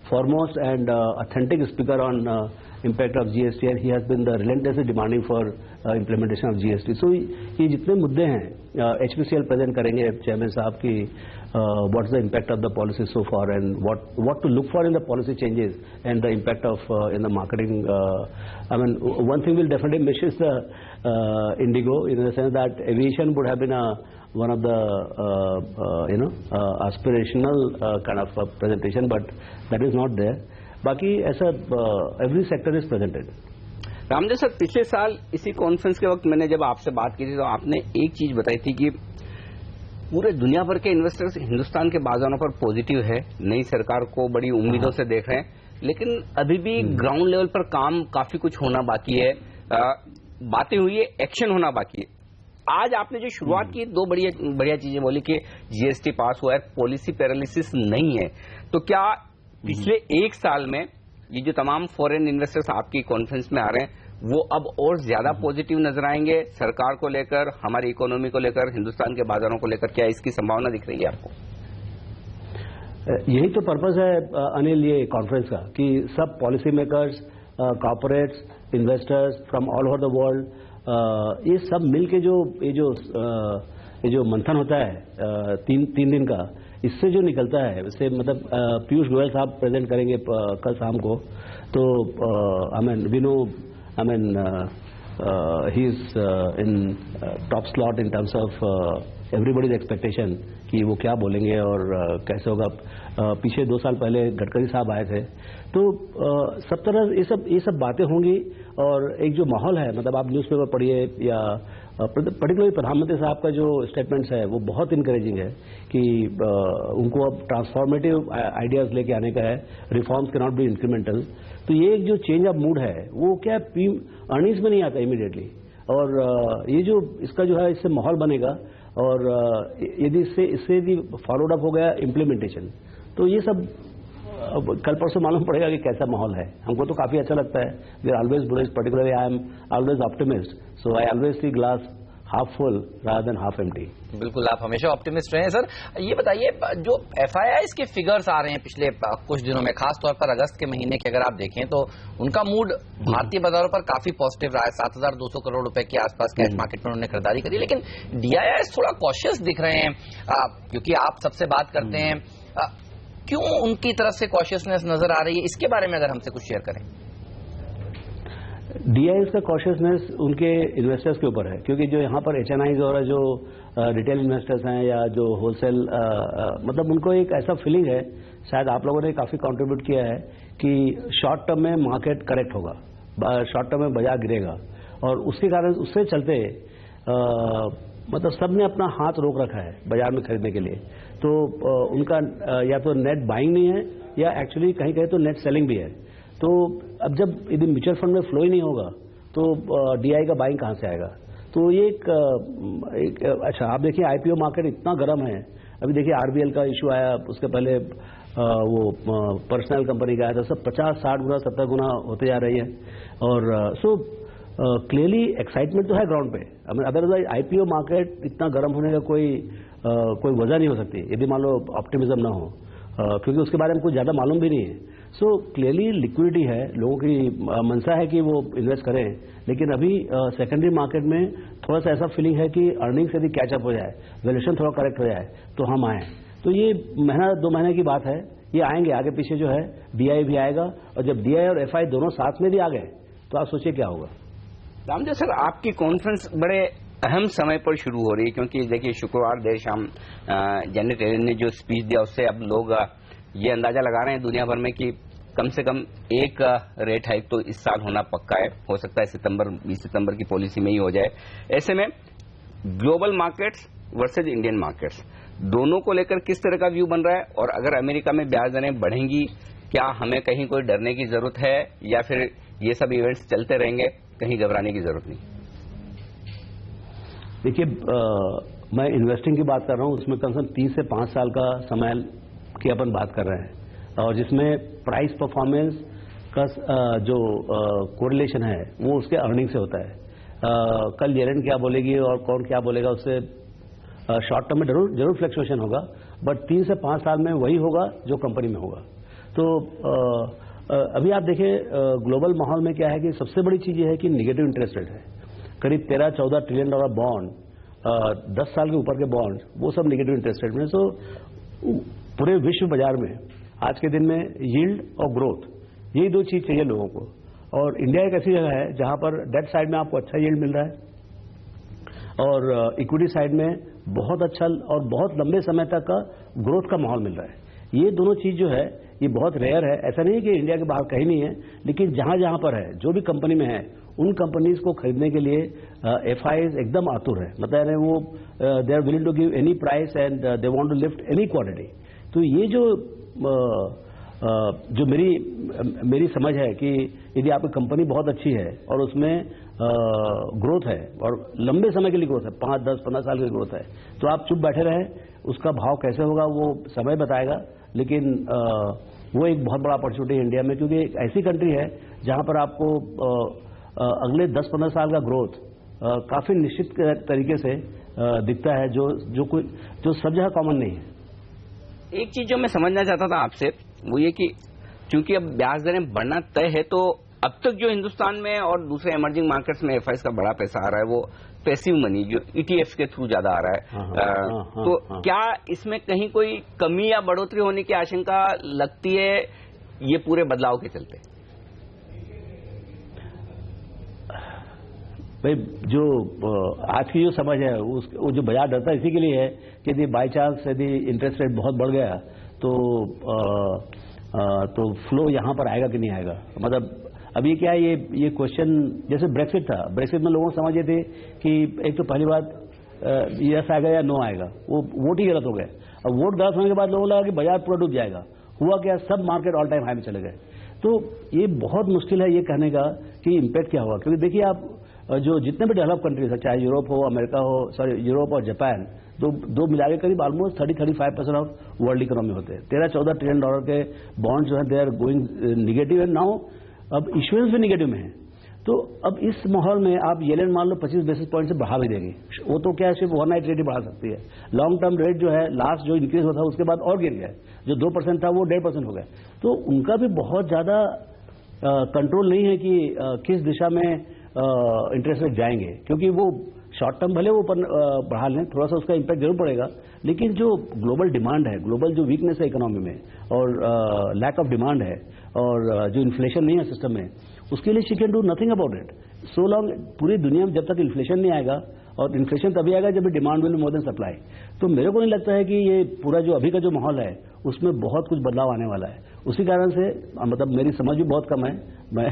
foremost and authentic speaker on impact of GST, and he has been the relentlessly demanding for implementation of GST. So ये जितने मुद्दे हैं HPCL प्रेजेंट करेंगे chairman साहब की, what is the impact of the policy so far and what to look for in the policy changes and the impact of in the marketing. I mean, one thing will definitely miss is the Indigo, in the sense that aviation would have been one of the aspirational kind of presentation, but that is not there. बाकी ऐसा every sector is presented. Ramdev sir, पिछले साल इसी conference के वक्त मैंने जब आपसे बात की थी तो आपने एक चीज बताई थी कि पूरे दुनिया भर के इन्वेस्टर्स हिंदुस्तान के बाजारों पर पॉजिटिव है, नई सरकार को बड़ी उम्मीदों से देख रहे हैं, लेकिन अभी भी ग्राउंड लेवल पर काम काफी कुछ होना बाकी है, बातें हुई है, एक्शन होना बाकी है। आज आपने जो शुरुआत की, 2 बढ़िया चीजें बोली कि जीएसटी पास हुआ है, पॉलिसी पैरालिसिस नहीं है, तो क्या पिछले 1 साल में ये जो तमाम फॉरेन इन्वेस्टर्स आपकी कॉन्फ्रेंस में आ रहे हैं वो अब और ज्यादा पॉजिटिव नजर आएंगे सरकार को लेकर, हमारी इकोनॉमी को लेकर, हिंदुस्तान के बाजारों को लेकर? क्या इसकी संभावना दिख रही है आपको? यही तो पर्पस है अनिल ये कॉन्फ्रेंस का, कि सब policy makers, corporates, investors from all over the world, ये सब मिल के ये जो मंथन होता है 3 दिन का, इससे जो निकलता है, इससे मतलब पीयूष गोयल साहब प्रेजेंट करेंगे कल शाम को, तो he is in top slot in terms of everybody's expectation कि वो क्या बोलेंगे और कैसे होगा। पीछे 2 साल पहले गडकरी साहब आए थे, तो सब तरह ये सब बातें होंगी। और एक जो माहौल है, मतलब आप न्यूज़पेपर पढ़िए या पर्टिकुलरली प्रधानमंत्री साहब का जो स्टेटमेंट्स है वो बहुत इनकरेजिंग है कि उनको अब ट्रांसफॉर्मेटिव आइडियाज लेके आने का है, reforms can not be incremental. तो ये एक जो चेंज ऑफ मूड है वो क्या अर्निंग्स में नहीं आता इमीडिएटली, और ये जो इसका जो है इससे माहौल बनेगा, और यदि इससे यदि फॉलोड अप हो गया इम्प्लीमेंटेशन, तो ये सब अब कल परसों मालूम पड़ेगा कि कैसा माहौल है। हमको तो काफी अच्छा लगता है, we are always bullish, particularly I am always optimist, so I always see glass half full rather than half empty. बिल्कुल, आप हमेशा ऑप्टिमिस्ट रहे हैं सर। ये बताइए, जो FIIs के फिगर्स आ रहे हैं पिछले कुछ दिनों में, खासतौर पर अगस्त के महीने के अगर आप देखें तो उनका मूड भारतीय बाजारों पर काफी पॉजिटिव रहा है। 7,200 करोड़ रुपए के आसपास कैश मार्केट में उन्होंने खरीदारी करी, लेकिन DIIs थोड़ा कॉशियस दिख रहे हैं, क्योंकि आप सबसे बात करते हैं, क्यों उनकी तरफ से कॉशियसनेस नजर आ रही है? इसके बारे में अगर हमसे कुछ शेयर करें। DIIs का कॉशियसनेस उनके इन्वेस्टर्स के ऊपर है, क्योंकि जो यहाँ पर HNIs और जो रिटेल इन्वेस्टर्स हैं या जो होलसेल, मतलब उनको एक ऐसा फीलिंग है, शायद आप लोगों ने काफी कंट्रीब्यूट किया है, कि शॉर्ट टर्म में मार्केट करेक्ट होगा, शॉर्ट टर्म में बाजार गिरेगा, और उसके कारण उससे चलते मतलब सबने अपना हाथ रोक रखा है बाजार में खरीदने के लिए। तो उनका या तो नेट बाइंग नहीं है, या एक्चुअली कहीं कहीं तो नेट सेलिंग भी है। तो अब जब यदि म्यूचुअल फंड में फ्लो ही नहीं होगा तो DI का बाइंग कहाँ से आएगा? तो ये एक अच्छा, आप देखिए IPO मार्केट इतना गर्म है। अभी देखिए RBL का इशू आया, उसके पहले वो पर्सनल कंपनी का आया था, सब 50, 60 गुना, 70 गुना होते जा रही है। और सो क्लियरली एक्साइटमेंट तो है ग्राउंड पे। अदरवाइज IPO मार्केट इतना गर्म होने का कोई वजह नहीं हो सकती यदि मान लो ऑप्टिमिज्म ना हो, क्योंकि उसके बारे में कुछ ज्यादा मालूम भी नहीं है। सो क्लियरली लिक्विडिटी है, लोगों की मंशा है कि वो इन्वेस्ट करें, लेकिन अभी सेकेंडरी मार्केट में थोड़ा सा ऐसा फीलिंग है कि अर्निंग्स यदि कैचअप हो जाए, वैल्यूएशन थोड़ा करेक्ट हो जाए तो हम आए। तो ये 1-2 महीने की बात है ये आएंगे आगे पीछे जो है, DI भी आएगा, और जब DI और FI दोनों साथ में भी आ गए तो आप सोचिए क्या होगा। रामदेव सर, आपकी कॉन्फ्रेंस बड़े अहम समय पर शुरू हो रही है, क्योंकि देखिए शुक्रवार देर शाम जेनेट येलन ने जो स्पीच दिया उससे अब लोग ये अंदाजा लगा रहे हैं दुनिया भर में कि कम से कम एक रेट हाइक तो इस साल होना पक्का है। हो सकता है 20 सितंबर की पॉलिसी में ही हो जाए। ऐसे में global markets versus Indian markets दोनों को लेकर किस तरह का व्यू बन रहा है, और अगर अमेरिका में ब्याज दरें बढ़ेंगी, क्या हमें कहीं कोई डरने की जरूरत है, या फिर ये सब इवेंट्स चलते रहेंगे, कहीं घबराने की जरूरत नहीं? देखिए, मैं इन्वेस्टिंग की बात कर रहा हूं, उसमें कम से कम 3 से 5 साल का समय की अपन बात कर रहे हैं, और जिसमें प्राइस परफॉर्मेंस का जो कोरिलेशन है वो उसके अर्निंग से होता है। कल येलेन क्या बोलेगी और कौन क्या बोलेगा, उससे शॉर्ट टर्म में जरूर फ्लक्चुएशन होगा, बट 3 से 5 साल में वही होगा जो कंपनी में होगा। तो अभी आप देखिए ग्लोबल माहौल में क्या है कि सबसे बड़ी चीज ये है कि निगेटिव इंटरेस्ट रेट है। करीब 13-14 ट्रिलियन डॉलर बॉन्ड, 10 साल के ऊपर के बॉन्ड, वो सब निगेटिव इंटरेस्ट रेट में। सो पूरे विश्व बाजार में आज के दिन में यील्ड और ग्रोथ, यही 2 चीज चाहिए लोगों को। और इंडिया एक ऐसी जगह है जहां पर डेट साइड में आपको अच्छा यील्ड मिल रहा है और इक्विटी साइड में बहुत अच्छा और बहुत लंबे समय तक का ग्रोथ का माहौल मिल रहा है। ये दोनों चीज जो है ये बहुत रेयर है। ऐसा नहीं है कि इंडिया के बाहर कहीं नहीं है, लेकिन जहां जहां पर है, जो भी कंपनी में है, उन कंपनीज को खरीदने के लिए FIs एकदम आतुर है। मतलब वो they are willing to give any price and they want to lift any quantity. तो ये जो मेरी समझ है कि यदि आपकी कंपनी बहुत अच्छी है और उसमें ग्रोथ है और लंबे समय के लिए ग्रोथ है, 5, 10, 15 साल की ग्रोथ है, तो आप चुप बैठे रहे। उसका भाव कैसे होगा वो समय बताएगा, लेकिन वो एक बहुत बड़ा अपॉर्चुनिटी है इंडिया में, क्योंकि एक ऐसी कंट्री है जहां पर आपको अगले 10-15 साल का ग्रोथ काफी निश्चित तरीके से दिखता है, जो सब जगह कॉमन नहीं है। एक चीज जो मैं समझना चाहता था आपसे वो ये कि चूंकि अब ब्याज दरें बढ़ना तय है, तो अब तक जो हिंदुस्तान में और दूसरे इमर्जिंग मार्केट्स में FIs का बड़ा पैसा आ रहा है वो पैसिव मनी जो ETFs के थ्रू ज्यादा आ रहा है। तो क्या इसमें कहीं कोई कमी या बढ़ोतरी होने की आशंका लगती है ये पूरे बदलाव के चलते? भाई, जो आज की जो समझ है वो जो बाजार डरता है इसी के लिए है कि यदि बाई चांस यदि इंटरेस्ट रेट बहुत बढ़ गया तो फ्लो यहां पर आएगा कि नहीं आएगा। मतलब अभी क्या है, ये क्वेश्चन जैसे ब्रेक्सिट था, ब्रेक्सिट में लोगों समझे थे कि एक तो पहली बात यस आएगा या नो आएगा, वो वोट ही गलत हो गए। अब वोट गलत होने के बाद लोगों लगा कि बाजार पूरा डूब जाएगा। हुआ क्या, सब मार्केट ऑल टाइम हाई में चले गए। तो ये बहुत मुश्किल है ये कहने का कि इम्पैक्ट क्या होगा, क्योंकि देखिए आप जो जितने भी डेवलप कंट्रीज है, चाहे यूरोप हो, अमेरिका हो, यूरोप और जापान, दो मिला के करीब ऑलमोस्ट 30-35% ऑफ वर्ल्ड इकोनॉमी होते हैं। 13-14 ट्रिलियन डॉलर के बॉन्ड जो है they are going negative and now अब इश्यूएंस भी निगेटिव में है। तो अब इस माहौल में आप येलेन मान लो 25 बेसिस पॉइंट से बढ़ा भी देंगे, वो तो क्या है सिर्फ ओवरनाइट रेट ही बढ़ा सकती है। लॉन्ग टर्म रेट जो है लास्ट जो इंक्रीज हुआ था उसके बाद और गिर गया, जो 2% था वो 1.5% हो गया। तो उनका भी बहुत ज्यादा कंट्रोल नहीं है कि किस दिशा में इंटरेस्ट रेट जाएंगे, क्योंकि वो शॉर्ट टर्म भले वो बढ़ा लें, थोड़ा सा उसका इम्पैक्ट जरूर पड़ेगा, लेकिन जो ग्लोबल डिमांड है, ग्लोबल जो वीकनेस है इकोनॉमी में और लैक ऑफ डिमांड है और जो इन्फ्लेशन नहीं है सिस्टम में, उसके लिए she can do nothing about it so long. पूरी दुनिया में जब तक इन्फ्लेशन नहीं आएगा, और इन्फ्लेशन तभी आएगा जब demand will more than supply. तो मेरे को नहीं लगता है कि ये पूरा जो अभी का जो माहौल है उसमें बहुत कुछ बदलाव आने वाला है। उसी कारण से मतलब मेरी समझ भी बहुत कम है, मैं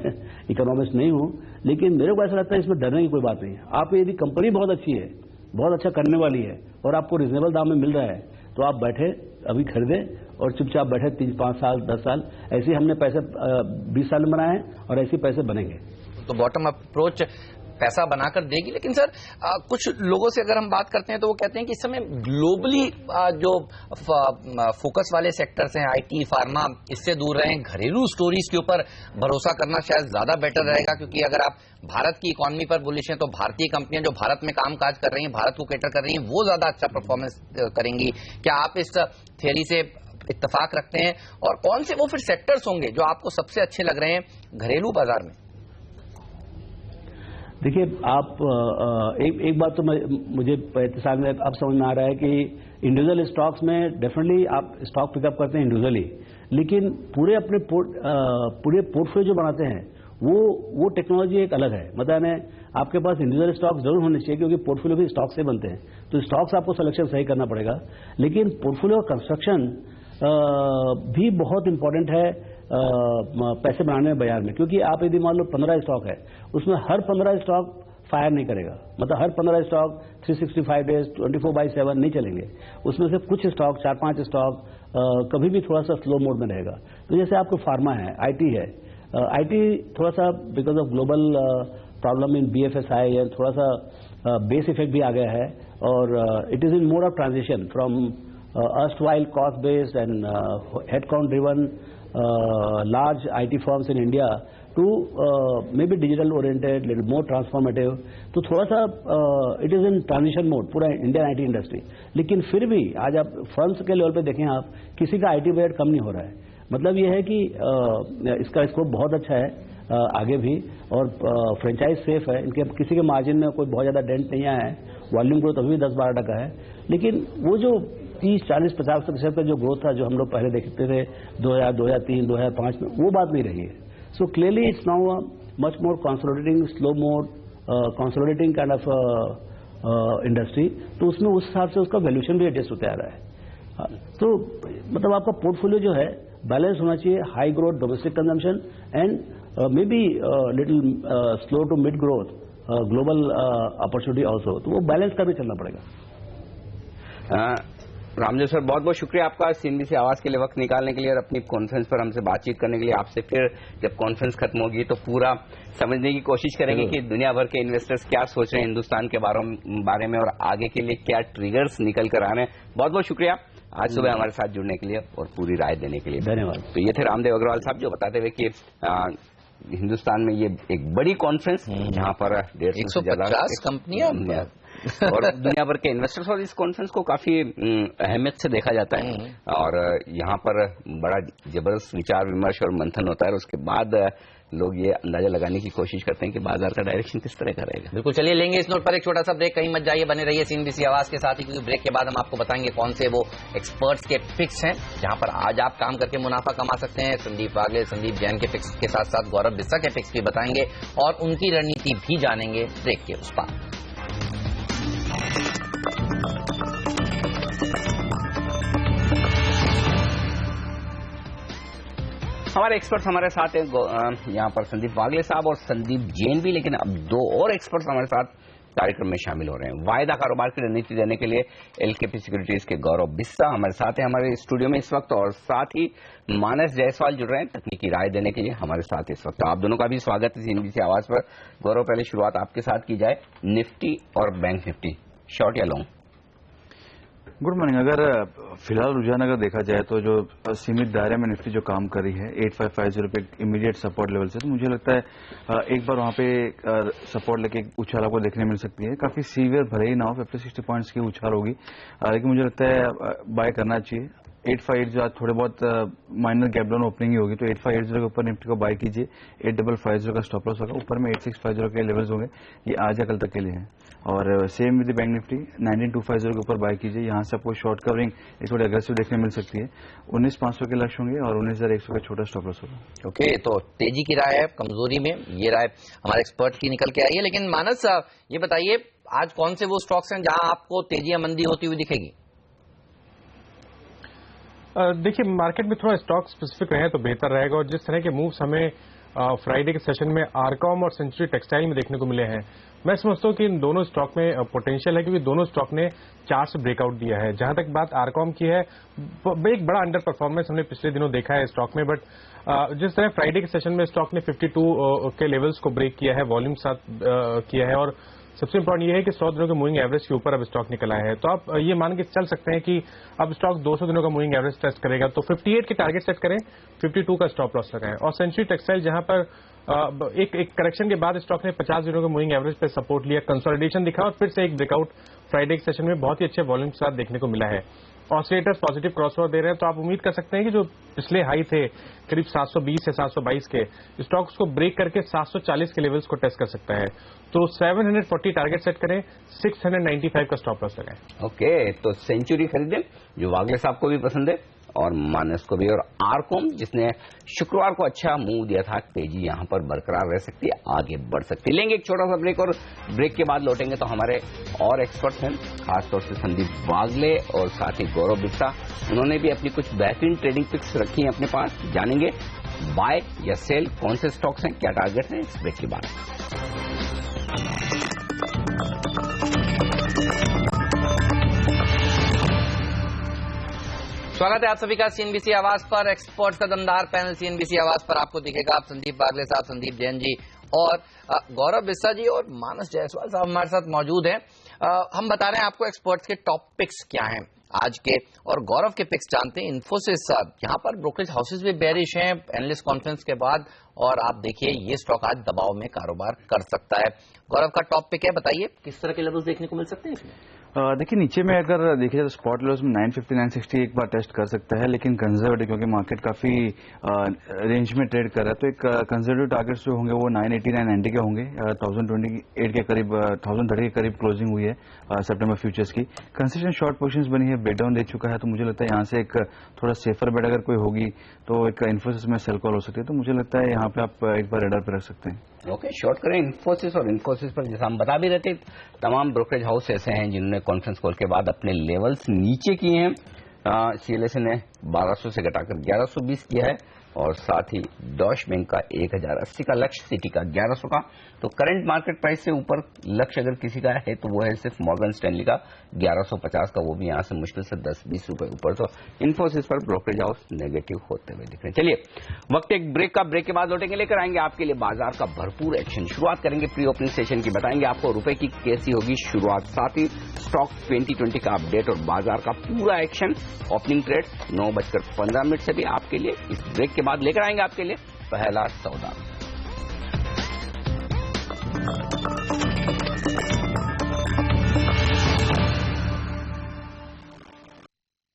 इकोनॉमिस्ट नहीं हूं, लेकिन मेरे को ऐसा लगता है इसमें डरने की कोई बात नहीं है। आप यदि कंपनी बहुत अच्छी है, बहुत अच्छा करने वाली है और आपको रिजनेबल दाम में मिल रहा है, तो आप बैठे अभी खरीदें और चुपचाप बैठे 3-5 साल 10 साल, ऐसे हमने पैसे 20 साल में बनाए हैं और ऐसे पैसे बनेंगे। तो बॉटम अप अप्रोच पैसा बनाकर देगी। लेकिन सर कुछ लोगों से अगर हम बात करते हैं तो वो कहते हैं कि इस समय ग्लोबली जो फोकस वाले सेक्टर्स हैं, IT, फार्मा, इससे दूर रहें, घरेलू स्टोरीज के ऊपर भरोसा करना शायद ज्यादा बेटर रहेगा, क्योंकि अगर आप भारत की इकोनॉमी पर बुलिश हैं तो भारतीय कंपनियां जो भारत में कामकाज कर रही हैं, भारत को कैटर कर रही हैं, वो ज्यादा अच्छा परफॉर्मेंस करेंगी। क्या आप इस थियरी से इत्तेफाक रखते हैं, और कौन से वो फिर सेक्टर्स होंगे जो आपको सबसे अच्छे लग रहे हैं घरेलू बाजार में? देखिए आप एक बात तो मुझे इत्तेफाक में अब समझ में आ रहा है कि इंडिविजुअल स्टॉक्स में डेफिनेटली आप स्टॉक पिकअप करते हैं इंडिविजुअली, लेकिन पूरे अपने पूरे पोर्टफोलियो जो बनाते हैं वो टेक्नोलॉजी एक अलग है। मतलब आपके पास इंडिविजुअल स्टॉक जरूर होने चाहिए, क्योंकि पोर्टफोलियो भी स्टॉक से बनते हैं, तो स्टॉक्स आपको सिलेक्शन सही करना पड़ेगा। लेकिन पोर्टफोलियो कंस्ट्रक्शन भी बहुत इंपॉर्टेंट है पैसे बनाने में बाजार में, क्योंकि आप यदि मान लो 15 स्टॉक है, उसमें हर 15 स्टॉक फायर नहीं करेगा। मतलब हर 15 स्टॉक 365 डेज 24/7 नहीं चलेंगे। उसमें से कुछ स्टॉक 4-5 स्टॉक कभी भी थोड़ा सा स्लो मोड में रहेगा। तो जैसे आपको फार्मा है, आईटी है, आईटी थोड़ा सा because of global problem in BFSI है, थोड़ा सा बेस इफेक्ट भी आ गया है, और it is in mode of transition from erstwhile cost based and headcount driven large IT firms in India to maybe digital oriented, little more transformative. तो थोड़ा सा it is in transition mode पूरा Indian IT industry. लेकिन फिर भी आज आप firms के लेवल पे देखें, आप किसी का IT बजट कम नहीं हो रहा है। मतलब ये है कि इसका स्कोप बहुत अच्छा है आगे भी, और फ्रेंचाइज सेफ है, इनके किसी के मार्जिन में कोई बहुत ज़्यादा डेंट नहीं आया है। वॉल्यूम ग्रोथ अभी भी 10-12% है, लेकिन वो जो 30-40-50% का जो ग्रोथ था जो हम लोग पहले देखते थे 2000, 2003, 2005 में, वो बात नहीं रही है। So clearly it's now much more consolidating, slow mode consolidating kind of industry. तो उसमें उस हिसाब से उसका वैल्यूएशन भी एडजस्ट होता आ रहा है। तो मतलब आपका पोर्टफोलियो जो है बैलेंस होना चाहिए, high growth domestic consumption and may be little slow to mid growth global opportunity also. तो वो बैलेंस करके चलना पड़ेगा। रामदेव सर, बहुत बहुत शुक्रिया आपका CNBC आवाज के लिए वक्त निकालने के लिए और अपनी कॉन्फ्रेंस पर हमसे बातचीत करने के लिए। आपसे फिर जब कॉन्फ्रेंस खत्म होगी तो पूरा समझने की कोशिश करेंगे कि दुनिया भर के इन्वेस्टर्स क्या सोच रहे हैं हिंदुस्तान के बारे में और आगे के लिए क्या ट्रिगर्स निकल कर आ रहे हैं। बहुत बहुत शुक्रिया आज सुबह हमारे साथ जुड़ने के लिए और पूरी राय देने के लिए। धन्यवाद। तो ये थे रामदेव अग्रवाल साहब जो बताते हुए कि हिंदुस्तान में ये एक बड़ी कॉन्फ्रेंस जहां पर 150 से ज्यादा कंपनियां और दुनिया भर के इन्वेस्टर्स, और इस कॉन्फ्रेंस को काफी अहमियत से देखा जाता है और यहाँ पर बड़ा जबरदस्त विचार विमर्श और मंथन होता है और उसके बाद लोग ये अंदाजा लगाने की कोशिश करते हैं कि बाजार का डायरेक्शन किस तरह का रहेगा। बिल्कुल, चलिए लेंगे इस नोट पर एक छोटा सा ब्रेक। कहीं मत जाइए, बने रहिए CNBC आवाज के साथ ही, क्योंकि ब्रेक के बाद हम आपको बताएंगे कौन से वो एक्सपर्ट्स के पिक्स हैं जहां पर आज आप काम करके मुनाफा कमा सकते हैं। संदीप वागले, संदीप जैन के पिक्स के साथ साथ गौरव बिस्सा के पिक्स भी बताएंगे और उनकी रणनीति भी जानेंगे ब्रेक के उस पार। हमारे एक्सपर्ट्स हमारे साथ हैं यहाँ पर संदीप वागले साहब और संदीप जैन भी, लेकिन अब 2 और एक्सपर्ट्स हमारे साथ कार्यक्रम में शामिल हो रहे हैं। वायदा कारोबार की रणनीति देने के लिए LKP सिक्योरिटीज के गौरव बिस्सा हमारे साथ हैं हमारे स्टूडियो में इस वक्त, और साथ ही मानस जायसवाल जुड़ रहे हैं तकनीकी राय देने के लिए हमारे साथ इस वक्त। आप दोनों का भी स्वागत है CNBC आवाज पर। गौरव, पहले शुरुआत आपके साथ की जाए, निफ्टी और बैंक निफ्टी, शॉर्ट या लॉन्ग? Good morning. अगर फिलहाल रुझान अगर देखा जाए तो जो सीमित दायरे में निफ्टी जो काम कर रही है 8550 पे इमीडिएट सपोर्ट लेवल से, तो मुझे लगता है एक बार वहां पे सपोर्ट लेके उछाल आपको देखने मिल सकती है। काफी सीवियर भले ही ना हो, 50-60 पॉइंट्स की उछाल होगी, लेकिन मुझे लगता है बाय करना चाहिए। 858 जो आज थोड़े बहुत माइनर गैप डाउन ओपनिंग ही होगी, तो 8580 के ऊपर निफ्टी को बाय कीजिए। 8550 का स्टॉप लॉस होगा, ऊपर में 8650 के लेवल्स होंगे, ये आज या कल तक के लिए हैं। और सेम विद बैंक निफ्टी 19250 के ऊपर बाय कीजिए, यहाँ से आपको शॉर्ट कवरिंग थोड़ी अग्रेसिव देखने मिल सकती है। 19500 के लक्ष्य होंगे और 19100 का छोटा स्टॉप लॉस होगा। ओके, तो तेजी की राय है, कमजोरी में ये राय हमारे एक्सपर्ट की निकल के आई है। लेकिन मानस, ये बताइए आज कौन से वो स्टॉक्स हैं जहां आपको तेजी या मंदी होती हुई दिखेगी? देखिए, मार्केट में थोड़ा स्टॉक स्पेसिफिक रहे तो बेहतर रहेगा, और जिस तरह के मूव्स हमें फ्राइडे के सेशन में आरकॉम और सेंचुरी टेक्सटाइल में देखने को मिले हैं, मैं समझता हूं कि इन दोनों स्टॉक में पोटेंशियल है, क्योंकि दोनों स्टॉक ने 4 से ब्रेकआउट दिया है। जहां तक बात आरकॉम की है, एक बड़ा अंडर परफॉर्मेंस हमने पिछले दिनों देखा है स्टॉक में, बट जिस तरह फ्राइडे के सेशन में स्टॉक ने 52 के लेवल्स को ब्रेक किया है, वॉल्यूम साथ किया है, और सबसे इंपॉर्टेंट ये है कि 100 दिनों के मूविंग एवरेज के ऊपर अब स्टॉक निकल आया है। तो आप ये मान के चल सकते हैं कि अब स्टॉक 200 दिनों का मूविंग एवरेज टेस्ट करेगा, तो 58 के टारगेट सेट करें, 52 का स्टॉप लॉस लगाएं। और सेंचुरी टेक्सटाइल जहां पर एक करेक्शन के बाद स्टॉक ने 50 दिनों के मूविंग एवरेज पे सपोर्ट लिया, कंसोलिडेशन दिखा और फिर से एक ब्रेकआउट फ्राइडे के सेशन में बहुत ही अच्छे वॉल्यूम के साथ देखने को मिला है। ऑसिलेटर्स पॉजिटिव क्रॉसओवर दे रहे हैं, तो आप उम्मीद कर सकते हैं कि जो पिछले हाई थे करीब 720 से 722 के, स्टॉक्स को ब्रेक करके 740 के लेवल्स को टेस्ट कर सकता है। तो 740 टारगेट सेट करें, 695 का स्टॉप लॉस लगाएं। ओके, तो सेंचुरी खरीदें जो वागले साहब को भी पसंद है, और मानस को भी, और आरकॉम जिसने शुक्रवार को अच्छा मूव दिया था, तेजी यहां पर बरकरार रह सकती है, आगे बढ़ सकती है। लेंगे एक छोटा सा ब्रेक और ब्रेक के बाद लौटेंगे तो हमारे और एक्सपर्ट्स हैं, खासतौर से संदीप वागले और साथ ही गौरव बिस्सा, उन्होंने भी अपनी कुछ बेहतरीन ट्रेडिंग पिक्स रखी हैं अपने पास। जानेंगे बाय या सेल, कौन से स्टॉक्स हैं, क्या टारगेट हैं, इस ब्रेक के बाद। स्वागत है आप सभी का सीएनबीसी आवाज पर। एक्सपर्ट्स का दमदार पैनल सीएनबीसी आवाज पर आपको दिखेगा। आप संदीप वागले साहब, संदीप जैन जी और गौरव बिस्सा जी और मानस जायसवाल साहब हमारे साथ मौजूद हैं। हम बता रहे हैं आपको एक्सपर्ट्स के टॉप पिक्स क्या हैं आज के, और गौरव के पिक्स जानते हैं। इन्फोसिस साहब, यहाँ पर ब्रोकरेज हाउसेज भी बेरिश हैं एनालिस्ट कॉन्फ्रेंस के बाद, और आप देखिए ये स्टॉक आज दबाव में कारोबार कर सकता है। गौरव का टॉप पिक है, बताइए किस तरह के लेवल्स देखने को मिल सकते हैं इसमें? देखिए नीचे में अगर देखिए तो स्पॉट लेवल्स में 950 960 एक बार टेस्ट कर सकता है, लेकिन कंजर्वेटिव क्योंकि मार्केट काफी रेंज में ट्रेड कर रहा है, तो एक कंजर्वेटिव टारगेट्स जो होंगे वो 980 990 के होंगे। 1028 के करीब 1030 के करीब क्लोजिंग हुई है सितंबर फ्यूचर्स की। कंसिस्टेंट शॉर्ट पोजीशंस बनी है, ब्रेकडाउन दे चुका है, तो मुझे लगता है यहाँ से एक थोड़ा सेफर बेट अगर कोई होगी तो एक इन्फोसिस में सेल कॉल हो सकती है, तो मुझे लगता है यहाँ पे आप एक बार रेडर पे रख सकते हैं। ओके, शॉर्ट करें इन्फोसिस, और इन्फोसिस पर जैसा हम बता भी रहते, तमाम ब्रोकरेज हाउस ऐसे हैं जिन्होंने कॉन्फ्रेंस कॉल के बाद अपने लेवल्स नीचे किए हैं। सीएलएसए ने 1200 से घटाकर 1120 किया है, और साथ ही डॉश बैंक का 1080 का लक्ष्य, सिटी का 1100 का। तो करंट मार्केट प्राइस से ऊपर लक्ष्य अगर किसी का है तो वो है सिर्फ मॉर्गन स्टैनली का 1150 का, वो भी यहां से मुश्किल से 10-20 रुपए ऊपर। तो इन्फोसिस पर ब्रोकरेज हाउस नेगेटिव होते हुए दिख रहे हैं। चलिए वक्त एक ब्रेक का, ब्रेक के बाद लौटेंगे, लेकर आएंगे आपके लिए बाजार का भरपूर एक्शन। शुरुआत करेंगे प्री ओपनिंग सेशन की, बताएंगे आपको रुपए की कैसी होगी शुरुआत, साथ ही स्टॉक 2020 का अपडेट और बाजार का पूरा एक्शन। ओपनिंग ट्रेड 9:15 से भी आपके लिए इस ब्रेक के बाद लेकर आएंगे आपके लिए पहला सौदा।